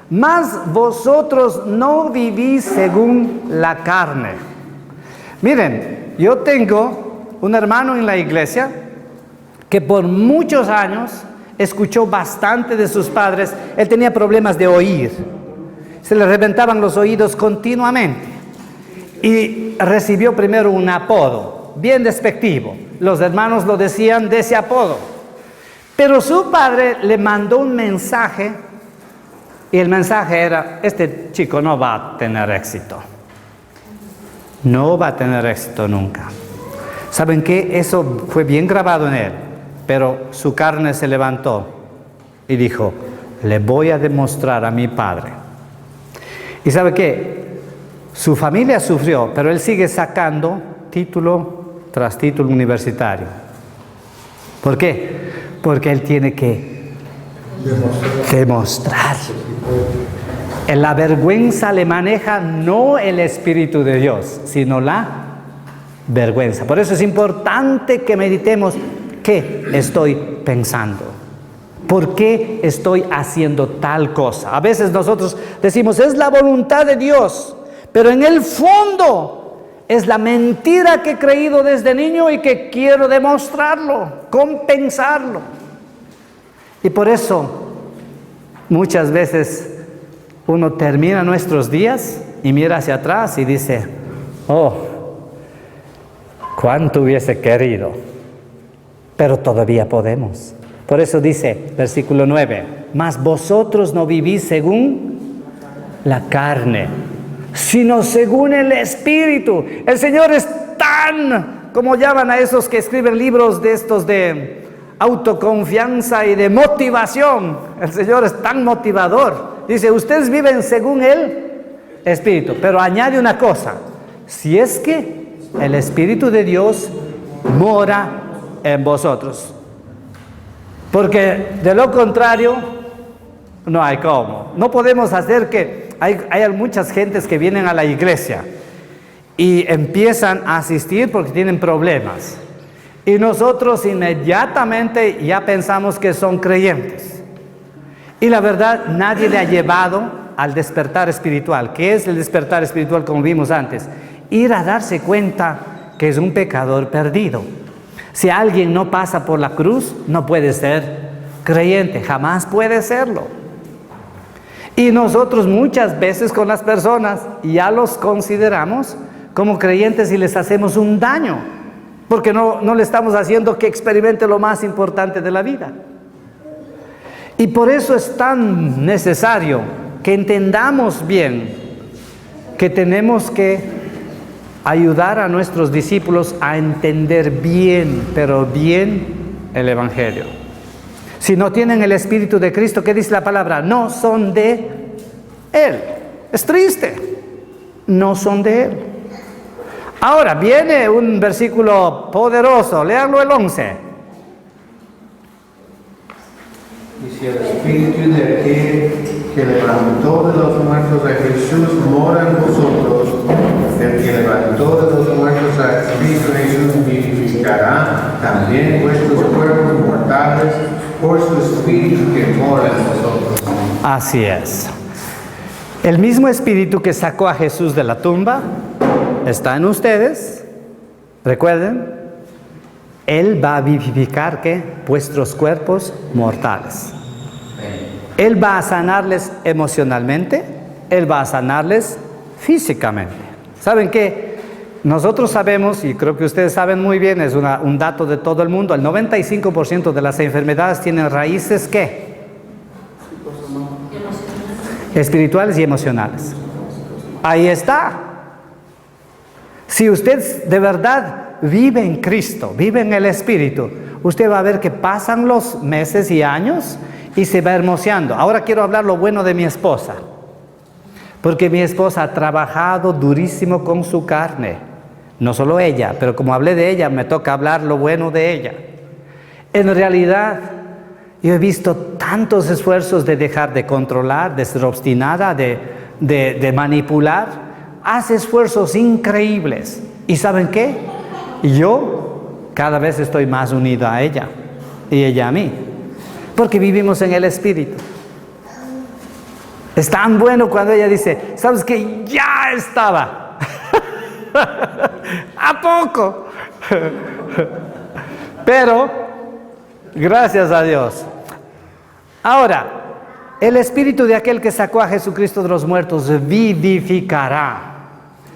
mas vosotros no vivís según la carne. Miren, yo tengo un hermano en la iglesia que por muchos años escuchó bastante de sus padres. Él tenía problemas de oír, se le reventaban los oídos continuamente y recibió primero un apodo bien despectivo. Los hermanos lo decían de ese apodo, pero su padre le mandó un mensaje y el mensaje era: este chico no va a tener éxito, no va a tener éxito nunca. ¿Saben qué? Eso fue bien grabado en él, pero su carne se levantó y dijo: le voy a demostrar a mi padre. ¿Y sabe qué? Su familia sufrió, pero él sigue sacando título tras título universitario. ¿Por qué? Porque él tiene que demostrar. En la vergüenza le maneja no el Espíritu de Dios, sino la vergüenza. Por eso es importante que meditemos qué estoy pensando, por qué estoy haciendo tal cosa. A veces nosotros decimos es la voluntad de Dios, pero en el fondo es la mentira que he creído desde niño y que quiero demostrarlo, compensarlo. Y por eso muchas veces uno termina nuestros días y mira hacia atrás y dice: oh, cuánto hubiese querido, pero todavía podemos. Por eso dice, versículo 9, mas vosotros no vivís según la carne, sino según el Espíritu. El Señor es tan, como llaman a esos que escriben libros de estos de autoconfianza y de motivación. El Señor es tan motivador dice, ustedes viven según el Espíritu. Pero añade una cosa, si es que el Espíritu de Dios mora en vosotros. Porque de lo contrario, no hay cómo. No podemos hacer que... Hay muchas gentes que vienen a la iglesia y empiezan a asistir porque tienen problemas. Y nosotros inmediatamente ya pensamos que son creyentes. Y la verdad, nadie le ha llevado al despertar espiritual. ¿Qué es el despertar espiritual como vimos antes? Ir a darse cuenta que es un pecador perdido. Si alguien no pasa por la cruz, no puede ser creyente, jamás puede serlo. Y nosotros muchas veces con las personas ya los consideramos como creyentes y les hacemos un daño, porque no le estamos haciendo que experimente lo más importante de la vida. Y por eso es tan necesario que entendamos bien que tenemos que ayudar a nuestros discípulos a entender bien, pero bien el Evangelio. Si no tienen el Espíritu de Cristo, ¿qué dice la palabra? No son de Él. Es triste. No son de Él. Ahora viene un versículo poderoso. Léanlo el 11. Y si el Espíritu de aquel que levantó de los muertos a Jesús mora en vosotros, el que levantó de los muertos a Cristo Jesús vivificará también vuestros cuerpos mortales por su Espíritu que mora en vosotros. Así es. El mismo Espíritu que sacó a Jesús de la tumba está en ustedes. Recuerden, Él va a vivificar ¿qué? Vuestros cuerpos mortales. Él va a sanarles emocionalmente, Él va a sanarles físicamente. ¿Saben qué? Nosotros sabemos, y creo que ustedes saben muy bien, es un dato de todo el mundo, el 95% de las enfermedades tienen raíces ¿qué? Espirituales y emocionales. Ahí está. Si usted de verdad vive en Cristo, vive en el Espíritu, usted va a ver que pasan los meses y años y se va hermoseando. Ahora quiero hablar lo bueno de mi esposa, porque mi esposa ha trabajado durísimo con su carne. No solo ella, pero como hablé de ella, me toca hablar lo bueno de ella. En realidad, yo he visto tantos esfuerzos de dejar de controlar, de ser obstinada, de manipular. Hace esfuerzos increíbles. ¿Y saben qué? Yo cada vez estoy más unido a ella y ella a mí, porque vivimos en el Espíritu. Es tan bueno cuando ella dice, ¿sabes qué? Ya estaba. ¿A poco? Pero, gracias a Dios. Ahora, el Espíritu de aquel que sacó a Jesucristo de los muertos vivificará.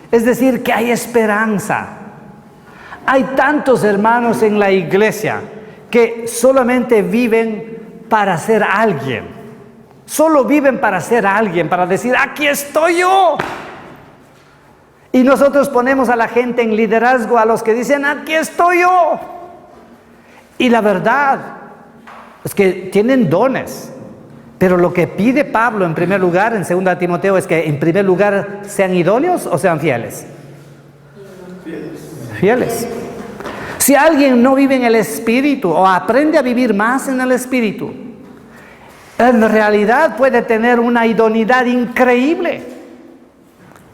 Es decir, que hay esperanza. Hay tantos hermanos en la iglesia que solamente viven para ser alguien. Solo viven para ser alguien, para decir, aquí estoy yo. Y nosotros ponemos a la gente en liderazgo, a los que dicen, aquí estoy yo. Y la verdad es que tienen dones. Pero lo que pide Pablo en primer lugar, en 2 Timoteo, es que en primer lugar sean idóneos o sean fieles. Fieles. Si alguien no vive en el Espíritu o aprende a vivir más en el Espíritu, en realidad puede tener una idoneidad increíble,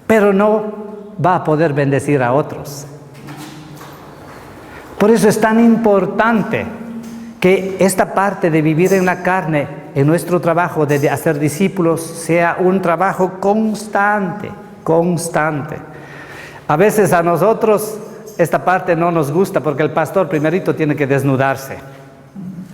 pero no va a poder bendecir a otros. Por eso es tan importante que esta parte de vivir en la carne, en nuestro trabajo de hacer discípulos, sea un trabajo constante, constante. A veces a nosotros esta parte no nos gusta porque el pastor primerito tiene que desnudarse.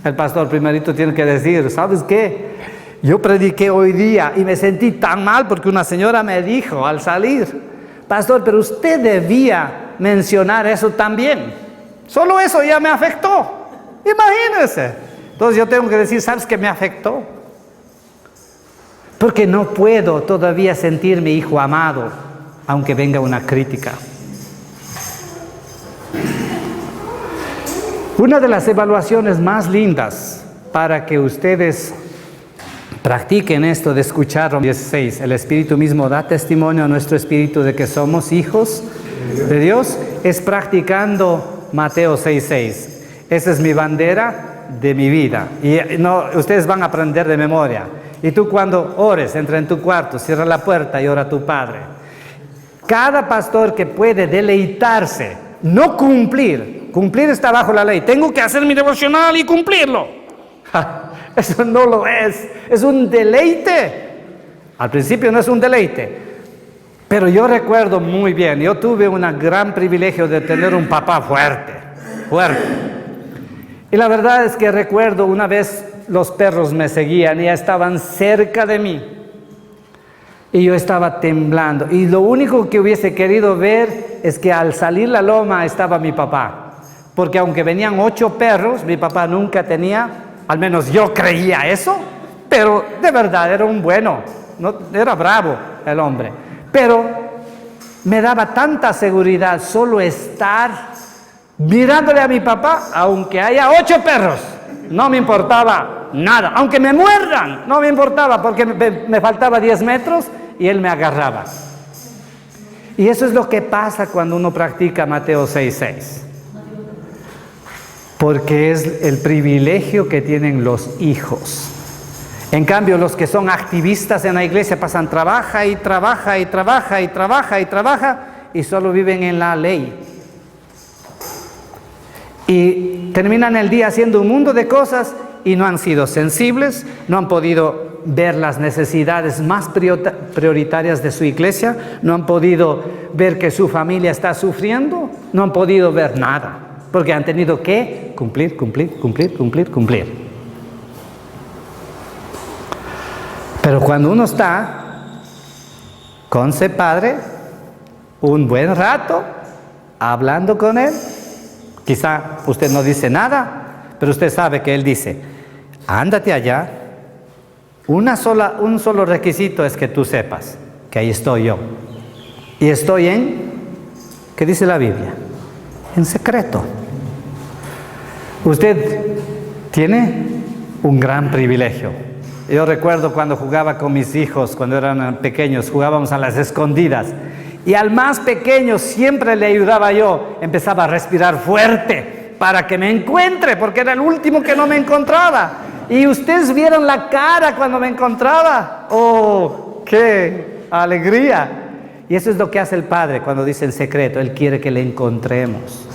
El pastor primerito tiene que decir, ¿sabes qué? Yo prediqué hoy día y me sentí tan mal porque una señora me dijo al salir, pastor, pero usted debía mencionar eso también. Solo eso ya me afectó. Imagínense. Entonces yo tengo que decir, ¿sabes qué me afectó? Porque no puedo todavía sentirme hijo amado, aunque venga una crítica. Una de las evaluaciones más lindas para que ustedes Practiquen esto de escuchar. 16. El Espíritu mismo da testimonio a nuestro espíritu de que somos hijos de Dios. Es practicando Mateo 6:6. Esa es mi bandera de mi vida. Y no, ustedes van a aprender de memoria. Y tú cuando ores, entra en tu cuarto, cierra la puerta y ora a tu Padre. Cada pastor que puede deleitarse, no cumplir está bajo la ley. Tengo que hacer mi devocional y cumplirlo. Eso no lo es un deleite. Al principio no es un deleite, pero yo recuerdo muy bien, yo tuve un gran privilegio de tener un papá fuerte. Y la verdad es que recuerdo una vez los perros me seguían y ya estaban cerca de mí. Y yo estaba temblando. Y lo único que hubiese querido ver es que al salir la loma estaba mi papá. Porque aunque venían 8 perros, mi papá nunca tenía, al menos yo creía eso, pero de verdad era un bueno, no, era bravo el hombre. Pero me daba tanta seguridad solo estar mirándole a mi papá, aunque haya 8 perros, no me importaba nada. Aunque me muerdan, no me importaba, porque me faltaba 10 metros y él me agarraba. Y eso es lo que pasa cuando uno practica Mateo 6:6. Porque es el privilegio que tienen los hijos. En cambio, los que son activistas en la iglesia pasan trabaja y solo viven en la ley. Y terminan el día haciendo un mundo de cosas y no han sido sensibles, no han podido ver las necesidades más prioritarias de su iglesia, no han podido ver que su familia está sufriendo, no han podido ver nada, porque han tenido que cumplir. Pero cuando uno está con ese Padre un buen rato, hablando con Él, quizá usted no dice nada, pero usted sabe que Él dice, ándate allá, un solo requisito es que tú sepas que ahí estoy yo. Y estoy ¿qué dice la Biblia? En secreto. Usted tiene un gran privilegio. Yo recuerdo cuando jugaba con mis hijos, cuando eran pequeños, jugábamos a las escondidas. Y al más pequeño siempre le ayudaba yo, empezaba a respirar fuerte para que me encuentre, porque era el último que no me encontraba. Y ustedes vieron la cara cuando me encontraba. ¡Oh, qué alegría! Y eso es lo que hace el Padre cuando dice en secreto. Él quiere que le encontremos,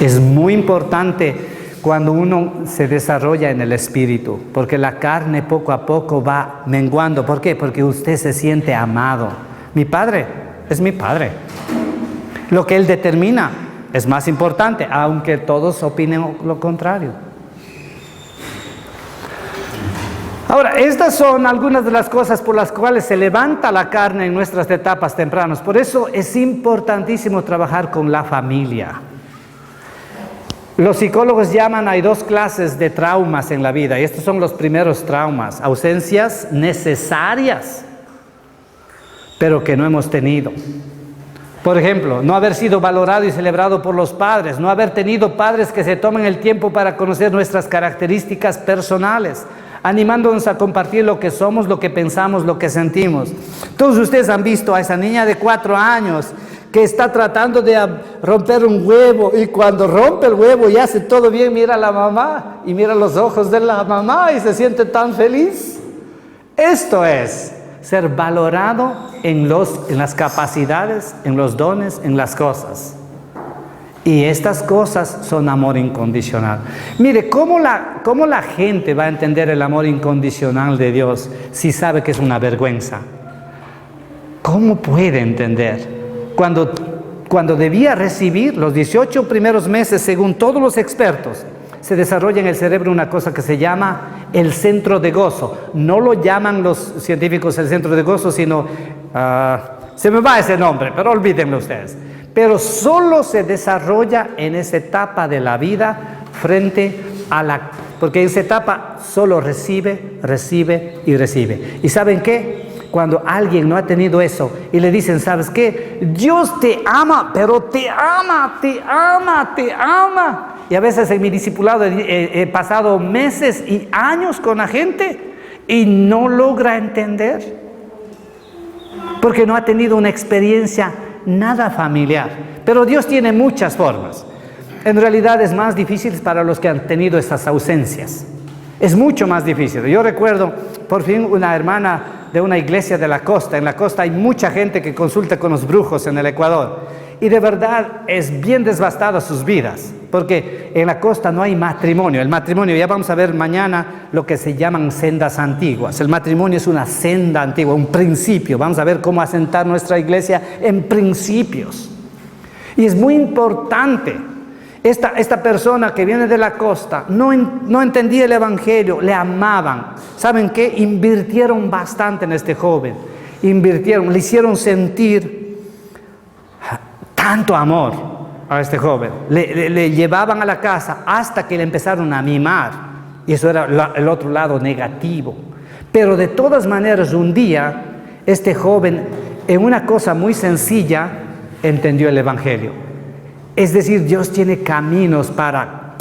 Es muy importante cuando uno se desarrolla en el Espíritu, porque la carne poco a poco va menguando. ¿Por qué? Porque usted se siente amado. Mi Padre es mi Padre. Lo que Él determina es más importante, aunque todos opinen lo contrario. Ahora, estas son algunas de las cosas por las cuales se levanta la carne en nuestras etapas tempranas. Por eso es importantísimo trabajar con la familia. Los psicólogos llaman, hay 2 clases de traumas en la vida, y estos son los primeros traumas, ausencias necesarias, pero que no hemos tenido. Por ejemplo, no haber sido valorado y celebrado por los padres, no haber tenido padres que se tomen el tiempo para conocer nuestras características personales, animándonos a compartir lo que somos, lo que pensamos, lo que sentimos. Todos ustedes han visto a esa niña de 4 años que está tratando de romper un huevo, y cuando rompe el huevo y hace todo bien, mira a la mamá y mira los ojos de la mamá y se siente tan feliz. Esto es ser valorado en las capacidades, en los dones, en las cosas. Y estas cosas son amor incondicional. Mire, ¿cómo la gente va a entender el amor incondicional de Dios si sabe que es una vergüenza? ¿Cómo puede entender? Cuando debía recibir los 18 primeros meses, según todos los expertos, se desarrolla en el cerebro una cosa que se llama el centro de gozo. No lo llaman los científicos el centro de gozo, sino, se me va ese nombre, pero olvídenlo ustedes. Pero solo se desarrolla en esa etapa de la vida porque en esa etapa solo recibe. ¿Y saben qué? cuando alguien no ha tenido eso y le dicen, ¿sabes qué? Dios te ama, pero te ama, te ama, te ama. Y a veces en mi discipulado he pasado meses y años con la gente y no logra entender, porque no ha tenido una experiencia nada familiar. Pero Dios tiene muchas formas. En realidad es más difícil para los que han tenido estas ausencias. Es mucho más difícil. Yo recuerdo, por fin, una hermana de una iglesia de la costa. En la costa hay mucha gente que consulta con los brujos en el Ecuador. Y de verdad es bien devastada sus vidas, porque en la costa no hay matrimonio. El matrimonio, ya vamos a ver mañana lo que se llaman sendas antiguas. El matrimonio es una senda antigua, un principio. Vamos a ver cómo asentar nuestra iglesia en principios. Y es muy importante. Esta persona que viene de la costa no entendía el evangelio, le amaban. ¿Saben qué? Invirtieron bastante en este joven. Le hicieron sentir tanto amor a este joven. Le llevaban a la casa hasta que le empezaron a mimar. Y eso era el otro lado negativo. Pero de todas maneras, un día, este joven, en una cosa muy sencilla, entendió el evangelio. Es decir, Dios tiene caminos para...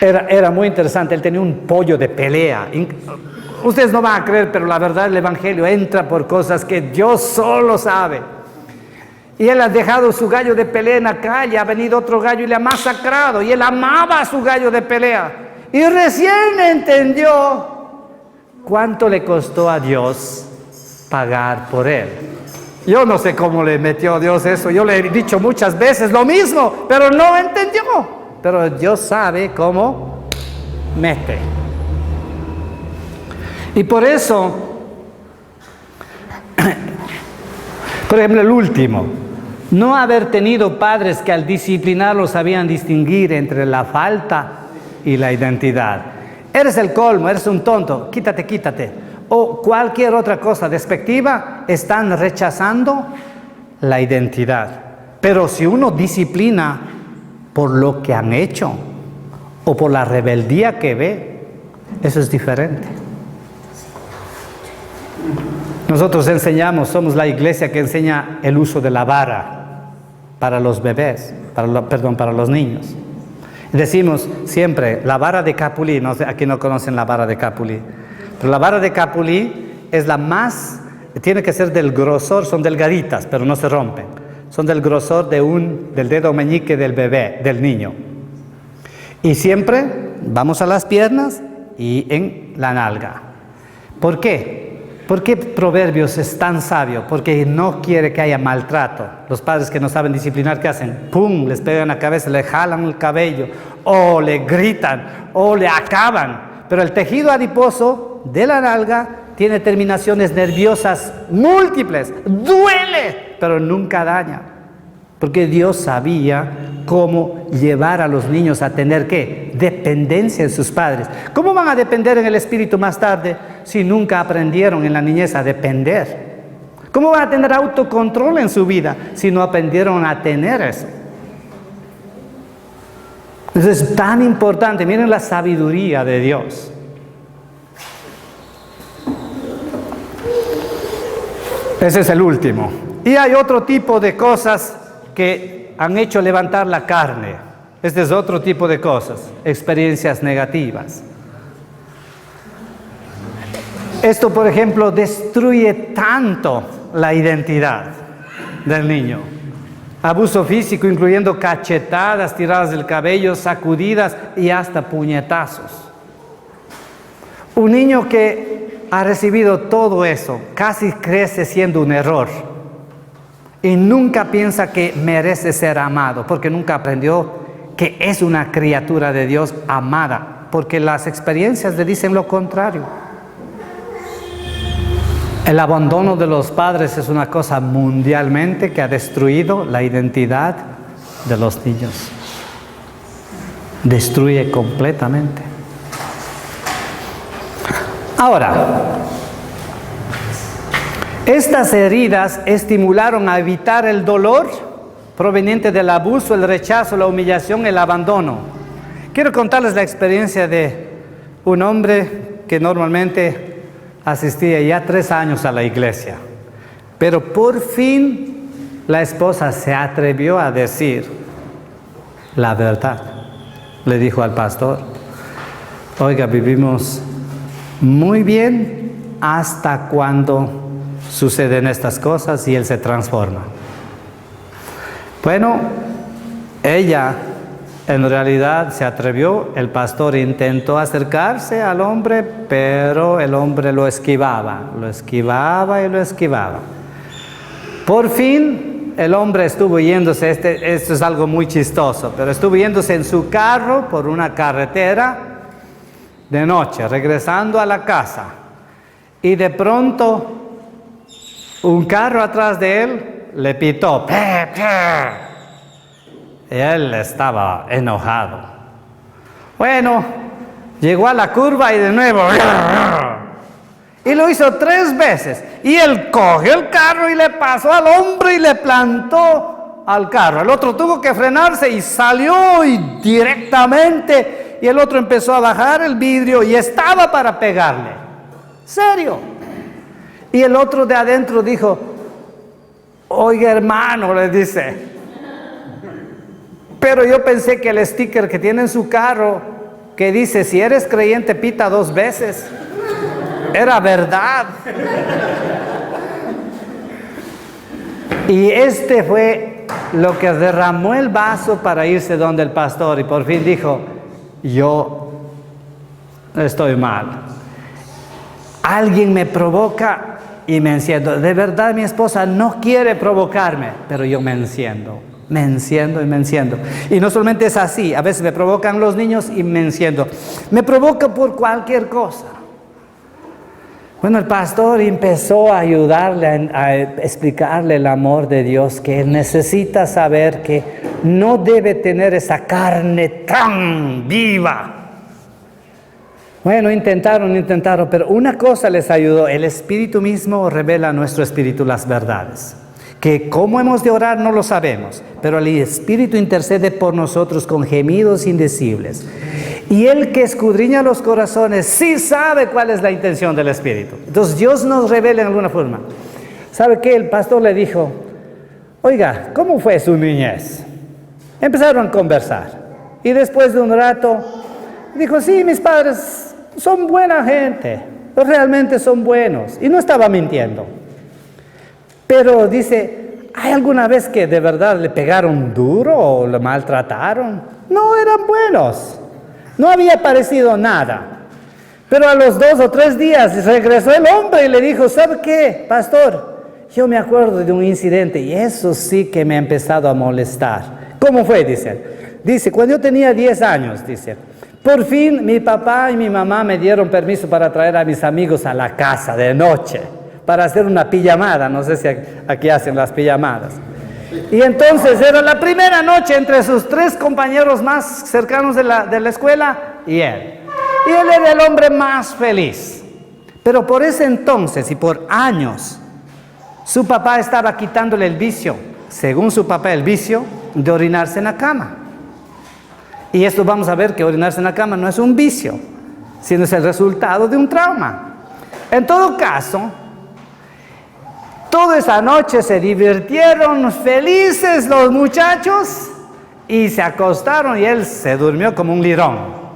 Era muy interesante, él tenía un pollo de pelea. Ustedes no van a creer, pero la verdad el evangelio entra por cosas que Dios solo sabe. Y él ha dejado su gallo de pelea en la calle, ha venido otro gallo y le ha masacrado. Y él amaba a su gallo de pelea. Y recién entendió cuánto le costó a Dios pagar por él. Yo no sé cómo le metió Dios eso. Yo le he dicho muchas veces lo mismo, pero no entendió. Pero Dios sabe cómo mete. Y por eso, por ejemplo, el último, no haber tenido padres que al disciplinarlos sabían distinguir entre la falta y la identidad. Eres el colmo, eres un tonto, quítate. O cualquier otra cosa despectiva, están rechazando la identidad. Pero si uno disciplina por lo que han hecho o por la rebeldía que ve, eso es diferente. Nosotros enseñamos, somos la iglesia que enseña el uso de la vara para los bebés, para los niños. Decimos siempre, la vara de Capulí, no sé, aquí no conocen la vara de Capulí, pero la vara de Capulí es la más, tiene que ser del grosor, son delgaditas, pero no se rompen. Son del grosor del dedo meñique del bebé, del niño. Y siempre vamos a las piernas y en la nalga. ¿Por qué? ¿Por qué Proverbios es tan sabio? Porque no quiere que haya maltrato. Los padres que no saben disciplinar, ¿qué hacen? ¡Pum! Les pegan la cabeza, le jalan el cabello, o le gritan, o le acaban. Pero el tejido adiposo de la nalga tiene terminaciones nerviosas múltiples. ¡Duele! Pero nunca daña. Porque Dios sabía cómo llevar a los niños a tener, ¿qué? Dependencia de sus padres. ¿Cómo van a depender en el espíritu más tarde si nunca aprendieron en la niñez a depender? ¿Cómo van a tener autocontrol en su vida si no aprendieron a tener eso? Eso es tan importante. Miren la sabiduría de Dios. Ese es el último. Y hay otro tipo de cosas que han hecho levantar la carne. Este es otro tipo de cosas, experiencias negativas. Esto, por ejemplo, destruye tanto la identidad del niño. Abuso físico, incluyendo cachetadas, tiradas del cabello, sacudidas y hasta puñetazos. Un niño que ha recibido todo eso casi crece siendo un error. Y nunca piensa que merece ser amado, porque nunca aprendió que es una criatura de Dios amada, porque las experiencias le dicen lo contrario. El abandono de los padres es una cosa mundialmente que ha destruido la identidad de los niños. Destruye completamente. Ahora, estas heridas estimularon a evitar el dolor proveniente del abuso, el rechazo, la humillación, el abandono. Quiero contarles la experiencia de un hombre que normalmente asistía ya 3 años a la iglesia. Pero por fin la esposa se atrevió a decir la verdad. Le dijo al pastor: oiga, vivimos muy bien hasta cuando suceden estas cosas y él se transforma. Bueno, ella en realidad se atrevió. El pastor intentó acercarse al hombre, pero el hombre lo esquivaba y lo esquivaba. Por fin el hombre estuvo yéndose, esto es algo muy chistoso, pero estuvo yéndose en su carro por una carretera de noche, regresando a la casa. Y de pronto un carro atrás de él le pitó. ¡Pe, pe! Y él estaba enojado. Bueno, llegó a la curva y de nuevo. Y lo hizo 3 veces. Y él cogió el carro y le pasó al hombre y le plantó al carro. El otro tuvo que frenarse y salió y directamente. Y el otro empezó a bajar el vidrio y estaba para pegarle. ¿Serio? Y el otro de adentro dijo: oiga, hermano, le dice, pero yo pensé que el sticker que tiene en su carro, que dice: si eres creyente, pita 2 veces, era verdad. Y este fue lo que derramó el vaso para irse donde el pastor. Y por fin dijo: yo estoy mal. Alguien me provoca y me enciendo. De verdad, mi esposa no quiere provocarme, pero yo me enciendo. Me enciendo y me enciendo. Y no solamente es así, a veces me provocan los niños y me enciendo. Me provoca por cualquier cosa. Bueno, el pastor empezó a ayudarle, a explicarle el amor de Dios, que él necesita saber que no debe tener esa carne tan viva. Bueno, intentaron, pero una cosa les ayudó: el Espíritu mismo revela a nuestro espíritu las verdades. Que cómo hemos de orar no lo sabemos, pero el Espíritu intercede por nosotros con gemidos indecibles. Y el que escudriña los corazones sí sabe cuál es la intención del Espíritu. Entonces Dios nos revela en alguna forma. ¿Sabe qué? El pastor le dijo: oiga, ¿cómo fue su niñez? Empezaron a conversar. Y después de un rato, dijo: sí, mis padres son buena gente, realmente son buenos. Y no estaba mintiendo. Pero dice: ¿hay alguna vez que de verdad le pegaron duro o le maltrataron? No, eran buenos. No había parecido nada. Pero a los 2 o 3 días regresó el hombre y le dijo: ¿sabe qué, pastor? Yo me acuerdo de un incidente y eso sí que me ha empezado a molestar. ¿Cómo fue? Dice, cuando yo tenía 10 años, por fin mi papá y mi mamá me dieron permiso para traer a mis amigos a la casa de noche, para hacer una pijamada. No sé si aquí hacen las pijamadas. Y entonces era la primera noche entre sus 3 compañeros más cercanos de la escuela y él. Y él era el hombre más feliz. Pero por ese entonces y por años, su papá estaba quitándole el vicio, según su papá, el vicio de orinarse en la cama. Y esto vamos a ver que orinarse en la cama no es un vicio, sino es el resultado de un trauma. En todo caso, toda esa noche se divirtieron felices los muchachos y se acostaron y él se durmió como un lirón.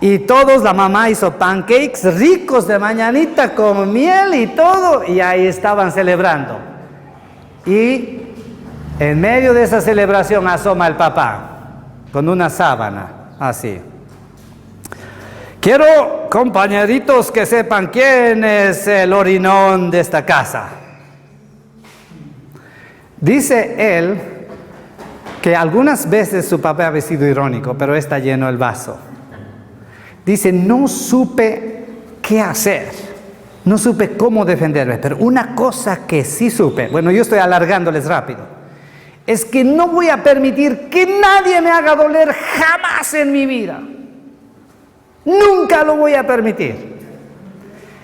Y todos, la mamá hizo pancakes ricos de mañanita con miel y todo, y ahí estaban celebrando. Y en medio de esa celebración asoma el papá con una sábana así. Quiero, compañeritos, que sepan quién es el orinón de esta casa. Dice él que algunas veces su papá había sido irónico, pero está lleno el vaso. Dice: no supe qué hacer, no supe cómo defenderme, pero una cosa que sí supe, bueno, yo estoy alargándoles rápido, es que no voy a permitir que nadie me haga doler jamás en mi vida. Nunca lo voy a permitir.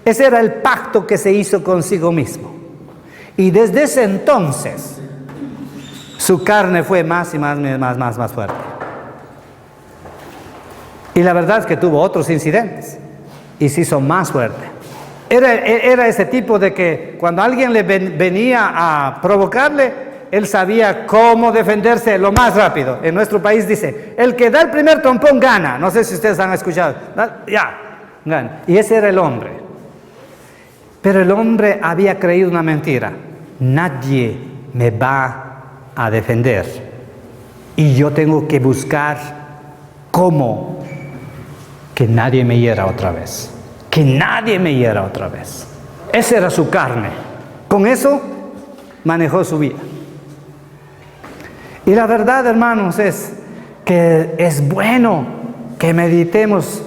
Ese era el pacto que se hizo consigo mismo. Y desde ese entonces, su carne fue más y más fuerte. Y la verdad es que tuvo otros incidentes y se hizo más fuerte. Era ese tipo de que cuando alguien le venía a provocarle, él sabía cómo defenderse lo más rápido. En nuestro país dice, el que da el primer trompón gana. No sé si ustedes han escuchado. Ya, gana. Y ese era el hombre. Pero el hombre había creído una mentira. Nadie me va a defender. Y yo tengo que buscar cómo que nadie me hiera otra vez. Que nadie me hiera otra vez. Esa era su carne. Con eso manejó su vida. Y la verdad, hermanos, es que es bueno que meditemos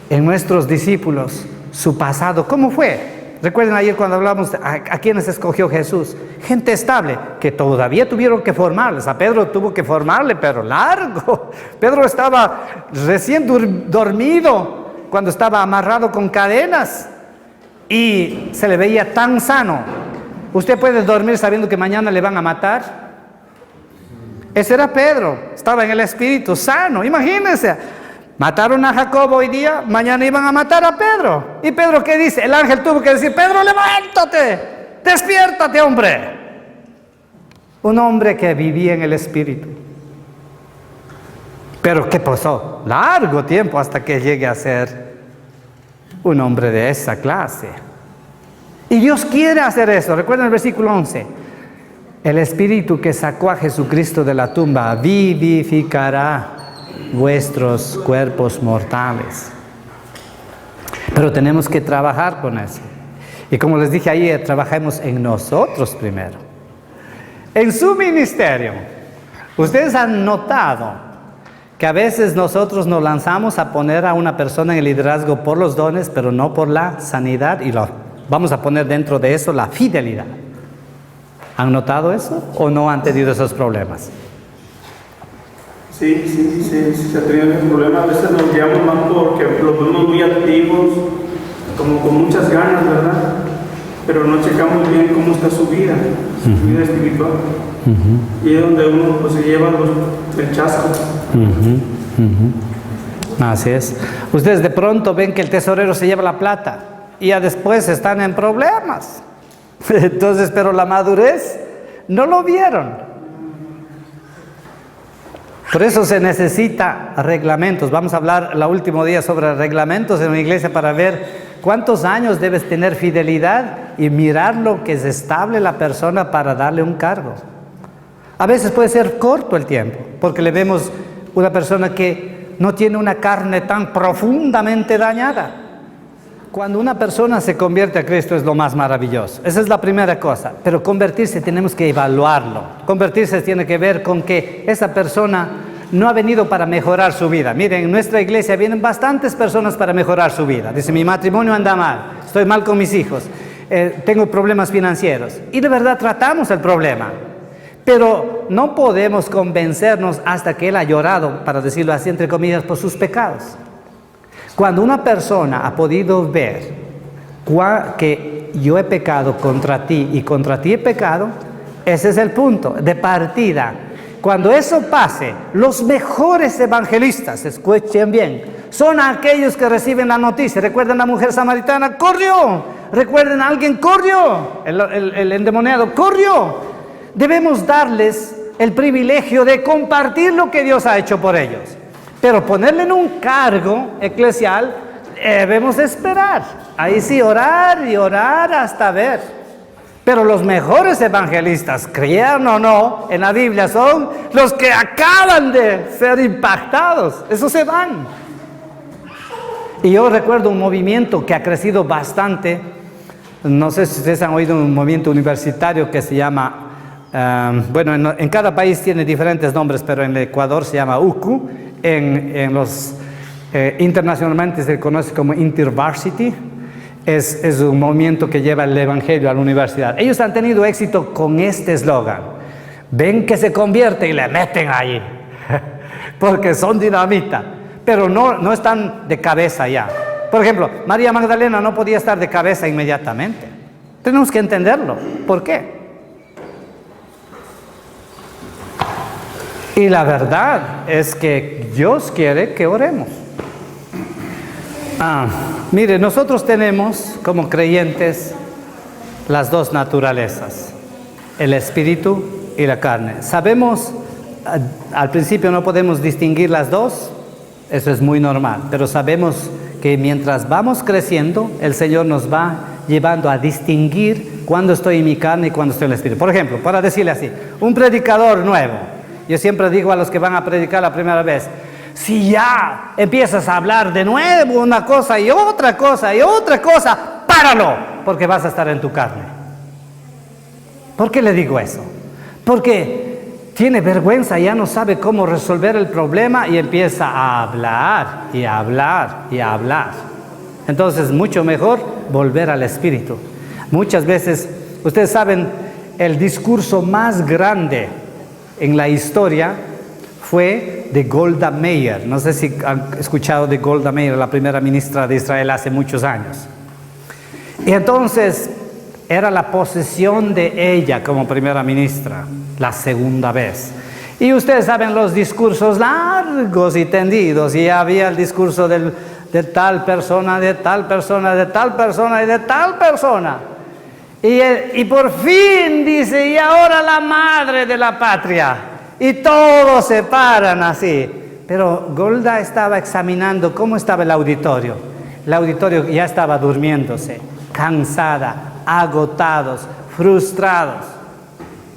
en nuestros discípulos su pasado. ¿Cómo fue? Recuerden ayer cuando hablamos a quienes escogió Jesús. Gente estable, que todavía tuvieron que formarles. A Pedro tuvo que formarle, pero largo. Pedro estaba recién dormido cuando estaba amarrado con cadenas y se le veía tan sano. ¿Usted puede dormir sabiendo que mañana le van a matar? Ese era Pedro, estaba en el espíritu sano. Imagínense, mataron a Jacobo hoy día, mañana iban a matar a Pedro. ¿Y Pedro qué dice? El ángel tuvo que decir, Pedro, levántate, despiértate, hombre. Un hombre que vivía en el espíritu. Pero ¿qué pasó? Largo tiempo hasta que llegue a ser un hombre de esa clase. Y Dios quiere hacer eso. Recuerden el versículo 11. El espíritu que sacó a Jesucristo de la tumba vivificará vuestros cuerpos mortales. Pero tenemos que trabajar con eso. Y como les dije ayer, trabajemos en nosotros primero. En su ministerio. Ustedes han notado que a veces nosotros nos lanzamos a poner a una persona en el liderazgo por los dones, pero no por la sanidad, y vamos a poner dentro de eso la fidelidad. ¿Han notado eso o no han tenido esos problemas? Sí, se ha tenido ese problema. A veces nos guiamos más porque los vemos muy activos, como con muchas ganas, ¿verdad? Pero no checamos bien cómo está su vida espiritual. Y es donde uno pues, se lleva el chasco. Así es. Ustedes de pronto ven que el tesorero se lleva la plata y ya después están en problemas. Entonces, pero la madurez no lo vieron. Por eso se necesita reglamentos. Vamos a hablar el último día sobre reglamentos en una iglesia para ver cuántos años debes tener fidelidad y mirar lo que es estable la persona para darle un cargo. A veces puede ser corto el tiempo, porque le vemos una persona que no tiene una carne tan profundamente dañada. Cuando una persona se convierte a Cristo es lo más maravilloso. Esa es la primera cosa. Pero convertirse tenemos que evaluarlo. Convertirse tiene que ver con que esa persona no ha venido para mejorar su vida. Miren, en nuestra iglesia vienen bastantes personas para mejorar su vida. Dice, mi matrimonio anda mal, estoy mal con mis hijos, tengo problemas financieros. Y de verdad tratamos el problema. Pero no podemos convencernos hasta que él ha llorado, para decirlo así, entre comillas, por sus pecados. Cuando una persona ha podido ver que yo he pecado contra ti y contra ti he pecado, ese es el punto de partida. Cuando eso pase, los mejores evangelistas, escuchen bien, son aquellos que reciben la noticia. ¿Recuerdan la mujer samaritana? ¡Corrió! ¿Recuerdan a alguien? ¡Corrió! El endemoniado, ¡corrió! Debemos darles el privilegio de compartir lo que Dios ha hecho por ellos. Pero ponerle en un cargo eclesial, debemos esperar. Ahí sí, orar y orar hasta ver. Pero los mejores evangelistas, crean o no, en la Biblia son los que acaban de ser impactados. Esos se van. Y yo recuerdo un movimiento que ha crecido bastante. No sé si ustedes han oído un movimiento universitario que se llama... bueno, en cada país tiene diferentes nombres, pero en Ecuador se llama UCU. Internacionalmente se conoce como InterVarsity. Es un movimiento que lleva el evangelio a la universidad. Ellos han tenido éxito con este eslogan: ven que se convierte y le meten ahí porque son dinamita, pero no están de cabeza ya. Por ejemplo, María Magdalena no podía estar de cabeza inmediatamente. Tenemos que entenderlo. ¿Por qué? Y la verdad es que Dios quiere que oremos. Mire, nosotros tenemos como creyentes las dos naturalezas, el espíritu y la carne. Sabemos, al principio no podemos distinguir las dos, eso es muy normal, pero sabemos que mientras vamos creciendo, el Señor nos va llevando a distinguir cuándo estoy en mi carne y cuándo estoy en el espíritu. Por ejemplo, para decirle así, un predicador nuevo, yo siempre digo a los que van a predicar la primera vez, si ya empiezas a hablar de nuevo una cosa y otra cosa y otra cosa, páralo, porque vas a estar en tu carne. ¿Por qué le digo eso? Porque tiene vergüenza, ya no sabe cómo resolver el problema y empieza a hablar y a hablar y a hablar. Entonces, mucho mejor volver al espíritu. Muchas veces, ustedes saben, el discurso más grande en la historia fue de Golda Meir. No sé si han escuchado de Golda Meir, la primera ministra de Israel hace muchos años. Y entonces era la posesión de ella como primera ministra, la segunda vez. Y ustedes saben los discursos largos y tendidos, y había el discurso de tal persona, de tal persona, de tal persona y de tal persona. Y por fin dice, y ahora la madre de la patria. Y todos se paran así. Pero Golda estaba examinando cómo estaba el auditorio. El auditorio ya estaba durmiéndose, cansada, agotados, frustrados.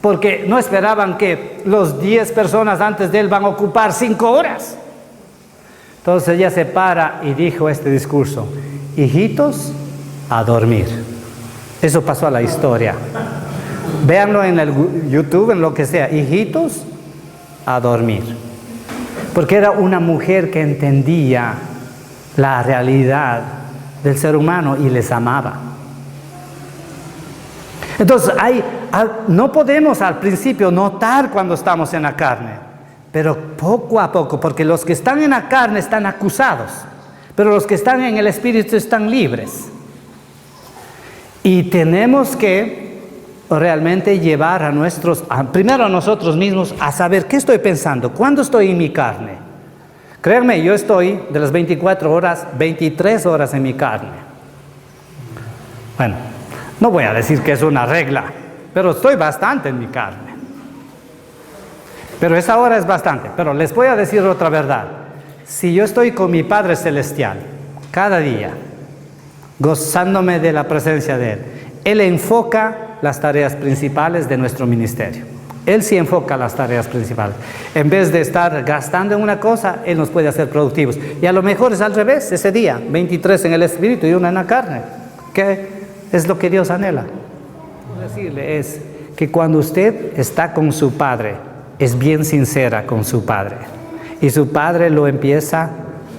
Porque no esperaban que los 10 personas antes de él van a ocupar 5 horas. Entonces ella se para y dijo este discurso: hijitos, a dormir. Eso pasó a la historia. Véanlo en el YouTube, en lo que sea. Hijitos, a dormir. Porque era una mujer que entendía la realidad del ser humano y les amaba. Entonces, no podemos al principio notar cuando estamos en la carne, pero poco a poco, porque los que están en la carne están acusados, pero los que están en el espíritu están libres. Y tenemos que realmente llevar primero a nosotros mismos a saber qué estoy pensando, cuándo estoy en mi carne. Créanme, yo estoy de las 24 horas, 23 horas en mi carne. Bueno, no voy a decir que es una regla, pero estoy bastante en mi carne. Pero esa hora es bastante. Pero les voy a decir otra verdad. Si yo estoy con mi Padre Celestial, cada día, gozándome de la presencia de Él, Él enfoca las tareas principales de nuestro ministerio. Él sí enfoca las tareas principales. En vez de estar gastando en una cosa, Él nos puede hacer productivos. Y a lo mejor es al revés, ese día, 23 en el espíritu y 1 en la carne. ¿Qué es lo que Dios anhela? Decirle es que cuando usted está con su Padre, es bien sincera con su Padre. Y su Padre lo empieza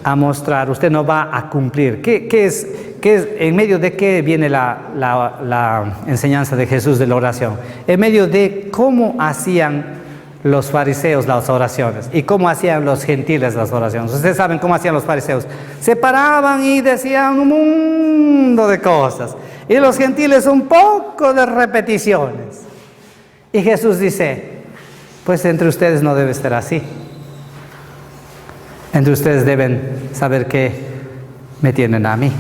a mostrar. Usted no va a cumplir. ¿Qué es, en medio de qué viene la enseñanza de Jesús de la oración? En medio de cómo hacían los fariseos las oraciones y cómo hacían los gentiles las oraciones. Ustedes saben cómo hacían los fariseos. Se paraban y decían un mundo de cosas. Y los gentiles un poco de repeticiones. Y Jesús dice, pues entre ustedes no debe ser así. Entre ustedes deben saber que me tienen a mí.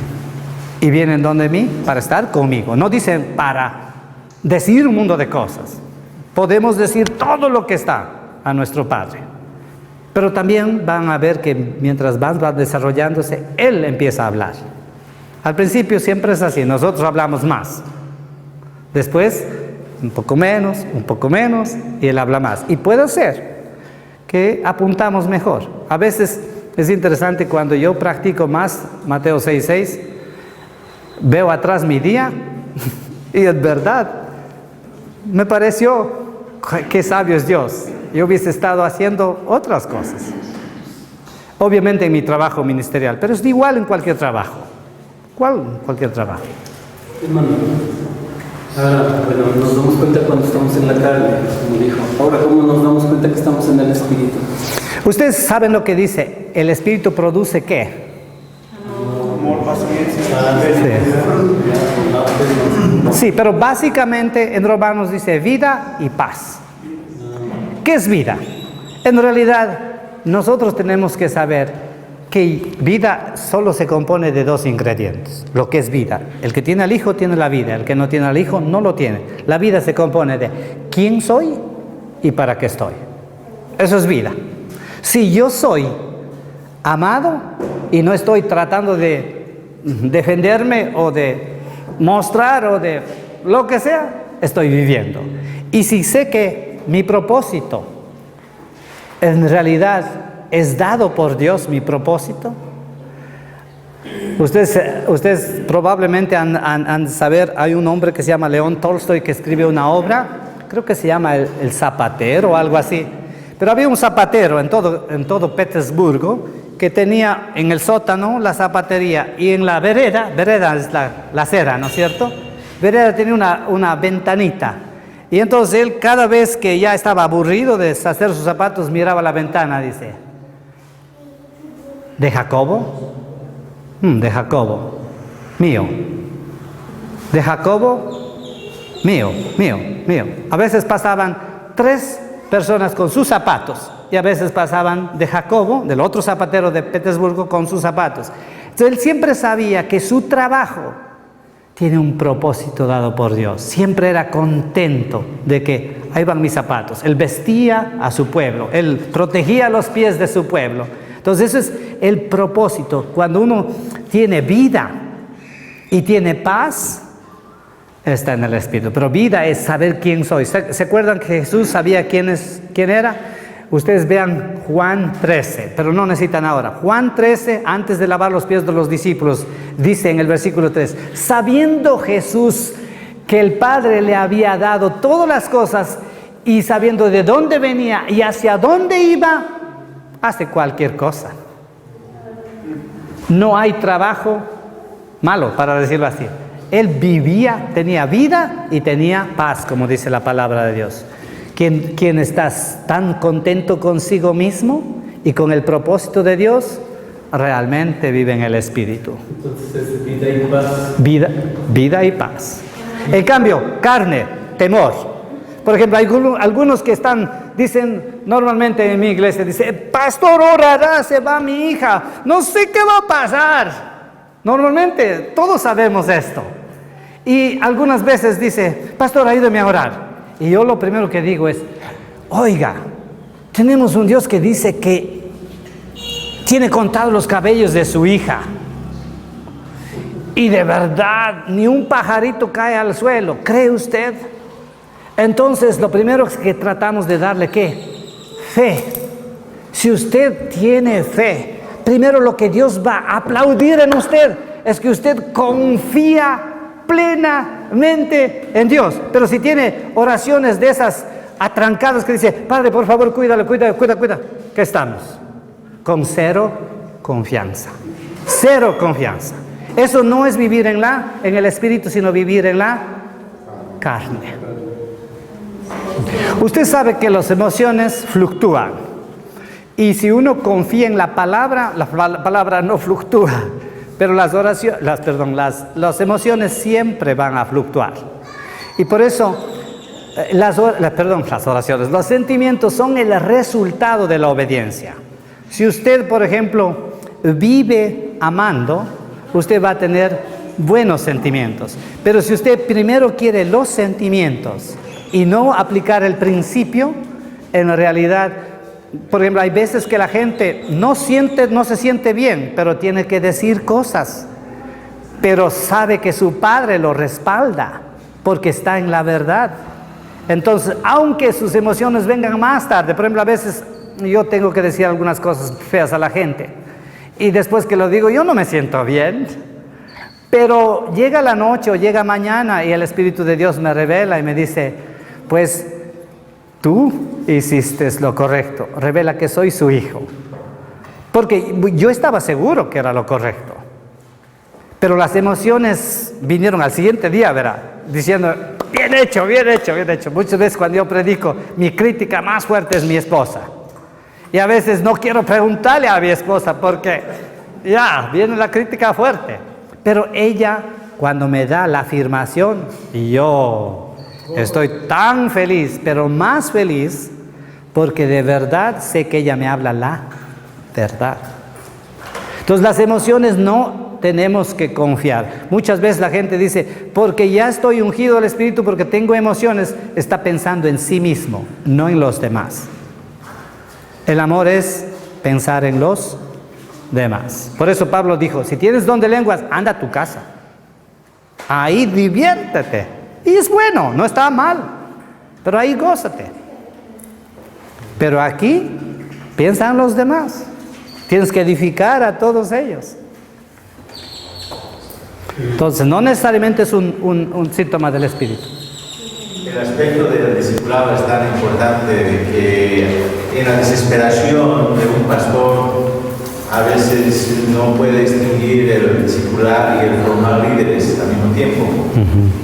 Y vienen donde mí para estar conmigo. No dicen para decir un mundo de cosas. Podemos decir todo lo que está a nuestro Padre. Pero también van a ver que mientras van desarrollándose, Él empieza a hablar. Al principio siempre es así, nosotros hablamos más. Después, un poco menos, y Él habla más. Y puede ser que apuntamos mejor. A veces es interesante cuando yo practico más Mateo 6:6, veo atrás mi día y es verdad. Me pareció que sabio es Dios. Yo hubiese estado haciendo otras cosas. Obviamente en mi trabajo ministerial, pero es igual en cualquier trabajo. Cualquier trabajo. Hermano, ahora, nos damos cuenta cuando estamos en la carne, como dijo. Ahora, ¿cómo nos damos cuenta que estamos en el Espíritu? Ustedes saben lo que dice, el Espíritu produce ¿qué? Amor, paciencia. Sí, pero básicamente en Romanos dice vida y paz. ¿Qué es vida? En realidad, nosotros tenemos que saber que vida solo se compone de dos ingredientes, lo que es vida. El que tiene al Hijo tiene la vida, el que no tiene al Hijo no lo tiene. La vida se compone de quién soy y para qué estoy. Eso es vida. Si yo soy amado y no estoy tratando de defenderme o de mostrar o de lo que sea, estoy viviendo. Y si sé que mi propósito en realidad es dado por Dios, mi propósito, ustedes probablemente han de saber, hay un hombre que se llama León Tolstoy que escribe una obra, creo que se llama El Zapatero o algo así. Pero había un zapatero en todo Petersburgo que tenía en el sótano la zapatería y en la vereda es la acera, ¿no es cierto? Vereda tenía una ventanita. Y entonces él cada vez que ya estaba aburrido de hacer sus zapatos miraba la ventana, dice, ¿de Jacobo? De Jacobo, mío. De Jacobo, mío. A veces pasaban 3 personas con sus zapatos y a veces pasaban de Jacobo, del otro zapatero de Petersburgo, con sus zapatos. Entonces él siempre sabía que su trabajo tiene un propósito dado por Dios. Siempre era contento de que ahí van mis zapatos. Él vestía a su pueblo, él protegía los pies de su pueblo. Entonces eso es el propósito. Cuando uno tiene vida y tiene paz, está en el Espíritu. Pero vida es saber quién soy. ¿Se acuerdan que Jesús sabía quién era? Ustedes vean Juan 13, pero no necesitan ahora. Juan 13, antes de lavar los pies de los discípulos, dice en el versículo 3, sabiendo Jesús que el Padre le había dado todas las cosas y sabiendo de dónde venía y hacia dónde iba, hace cualquier cosa. No hay trabajo malo, para decirlo así. Él vivía, tenía vida y tenía paz, como dice la palabra de Dios. ¿Quién estás tan contento consigo mismo y con el propósito de Dios? Realmente vive en el Espíritu. Entonces, vida y paz. Vida y paz. En cambio, carne, temor. Por ejemplo, hay algunos que dicen normalmente en mi iglesia, dice, pastor, orará, se va mi hija, no sé qué va a pasar. Normalmente todos sabemos esto. Y algunas veces dice, pastor, ayúdame a orar. Y yo lo primero que digo es, oiga, tenemos un Dios que dice que tiene contados los cabellos de su hija. Y de verdad, ni un pajarito cae al suelo. ¿Cree usted? Entonces, lo primero es que tratamos de darle, ¿qué? Fe. Si usted tiene fe, primero lo que Dios va a aplaudir en usted es que usted confía plenamente en Dios. Pero si tiene oraciones de esas atrancadas que dice, Padre, por favor, cuida, ¿qué estamos? Con cero confianza. Cero confianza. Eso no es vivir en el Espíritu, sino vivir en la carne. Usted sabe que las emociones fluctúan. Y si uno confía en la palabra no fluctúa. Pero las emociones siempre van a fluctuar. Y por eso, los sentimientos son el resultado de la obediencia. Si usted, por ejemplo, vive amando, usted va a tener buenos sentimientos. Pero si usted primero quiere los sentimientos y no aplicar el principio, en realidad, por ejemplo, hay veces que la gente no se siente bien, pero tiene que decir cosas, pero sabe que su padre lo respalda porque está en la verdad. Entonces, aunque sus emociones vengan más tarde, por ejemplo, a veces yo tengo que decir algunas cosas feas a la gente y después que lo digo yo no me siento bien, pero llega la noche o llega mañana y el Espíritu de Dios me revela y me dice, pues tú hiciste lo correcto, revela que soy su hijo. Porque yo estaba seguro que era lo correcto. Pero las emociones vinieron al siguiente día, ¿verdad? Diciendo, bien hecho. Muchas veces cuando yo predico, mi crítica más fuerte es mi esposa. Y a veces no quiero preguntarle a mi esposa porque ya viene la crítica fuerte. Pero ella, cuando me da la afirmación, y yo estoy tan feliz, pero más feliz, porque de verdad sé que ella me habla la verdad. Entonces las emociones no tenemos que confiar. Muchas veces la gente dice, porque ya estoy ungido del Espíritu, porque tengo emociones, está pensando en sí mismo, no en los demás. El amor es pensar en los demás. Por eso Pablo dijo, si tienes don de lenguas, anda a tu casa. Ahí diviértete. Y es bueno, no está mal, pero ahí gózate. Pero aquí, piensa en los demás. Tienes que edificar a todos ellos. Entonces, no necesariamente es un síntoma del Espíritu. El aspecto del discipulado es tan importante de que en la desesperación de un pastor a veces no puede distinguir el discipular y el formar líderes al mismo tiempo.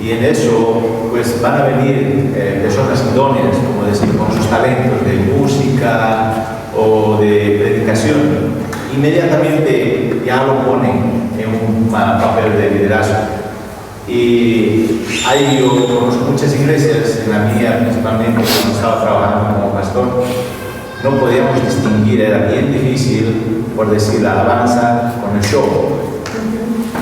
Y en eso pues van a venir personas idóneas, como decir, con sus talentos de música o de predicación. Inmediatamente ya lo ponen en un papel de liderazgo. Y yo conozco muchas iglesias, en la mía principalmente, cuando estaba trabajando como pastor, no podíamos distinguir, era bien difícil, por decir, la alabanza con el show,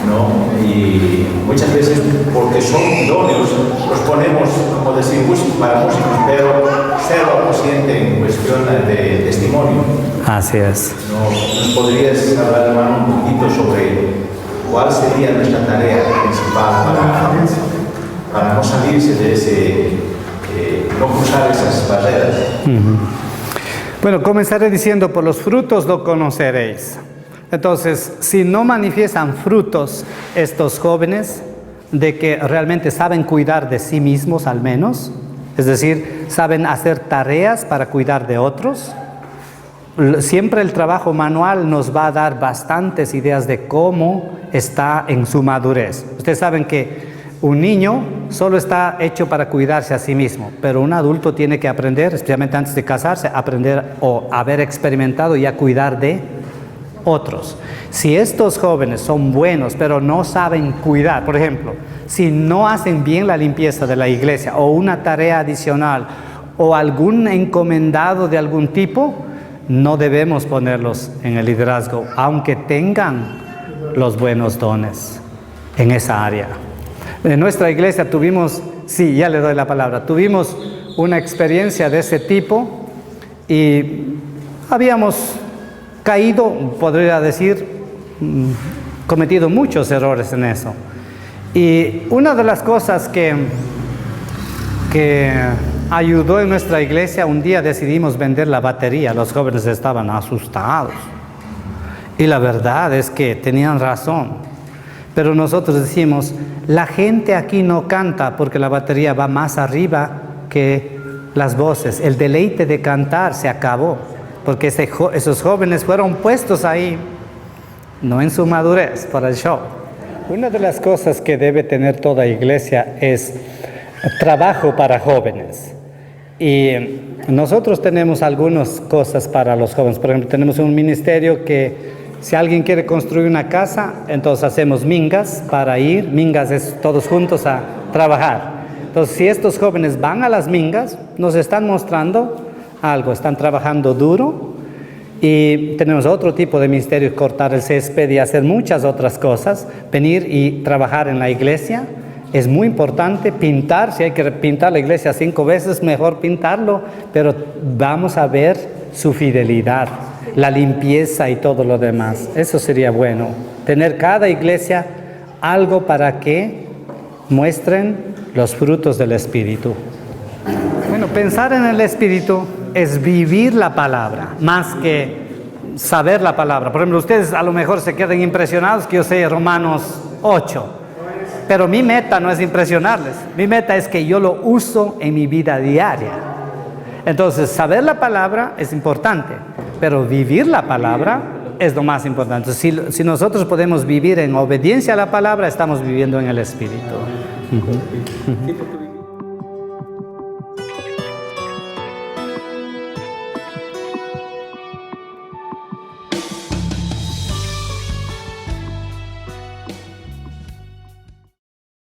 ¿no? Y muchas veces, porque son idóneos, los ponemos, como decir, para músicos, pero 0% en cuestión de testimonio. Así es. ¿Nos podrías hablar, hermano, un poquito sobre cuál sería nuestra tarea principal para no salirse de ese, no cruzar esas barreras? Bueno, comenzaré diciendo, por los frutos lo conoceréis. Entonces, si no manifiestan frutos estos jóvenes, de que realmente saben cuidar de sí mismos al menos, es decir, saben hacer tareas para cuidar de otros, siempre el trabajo manual nos va a dar bastantes ideas de cómo está en su madurez. Ustedes saben que un niño solo está hecho para cuidarse a sí mismo, pero un adulto tiene que aprender, especialmente antes de casarse, aprender o haber experimentado y a cuidar de otros. Si estos jóvenes son buenos, pero no saben cuidar, por ejemplo, si no hacen bien la limpieza de la iglesia o una tarea adicional o algún encomendado de algún tipo, no debemos ponerlos en el liderazgo, aunque tengan los buenos dones en esa área. En nuestra iglesia tuvimos, ya le doy la palabra, tuvimos una experiencia de ese tipo y habíamos caído, podría decir, cometido muchos errores en eso. Y una de las cosas que ayudó en nuestra iglesia, un día decidimos vender la batería. Los jóvenes estaban asustados. Y la verdad es que tenían razón. Pero nosotros decimos, la gente aquí no canta porque la batería va más arriba que las voces. El deleite de cantar se acabó. Porque esos jóvenes fueron puestos ahí, no en su madurez, para el show. Una de las cosas que debe tener toda iglesia es trabajo para jóvenes. Y nosotros tenemos algunas cosas para los jóvenes. Por ejemplo, tenemos un ministerio que si alguien quiere construir una casa, entonces hacemos mingas para ir. Mingas es todos juntos a trabajar. Entonces, si estos jóvenes van a las mingas, nos están mostrando algo, están trabajando duro. Y tenemos otro tipo de ministerio, cortar el césped y hacer muchas otras cosas. Venir y trabajar en la iglesia. Es muy importante pintar, si hay que pintar la iglesia 5 veces, mejor pintarlo, pero vamos a ver su fidelidad, la limpieza y todo lo demás. Eso sería bueno, tener cada iglesia algo para que muestren los frutos del Espíritu. Bueno, pensar en el Espíritu es vivir la palabra, más que saber la palabra. Por ejemplo, ustedes a lo mejor se quedan impresionados que yo sé Romanos 8. Pero mi meta no es impresionarles. Mi meta es que yo lo uso en mi vida diaria. Entonces, saber la palabra es importante, pero vivir la palabra es lo más importante. Si nosotros podemos vivir en obediencia a la palabra, estamos viviendo en el Espíritu.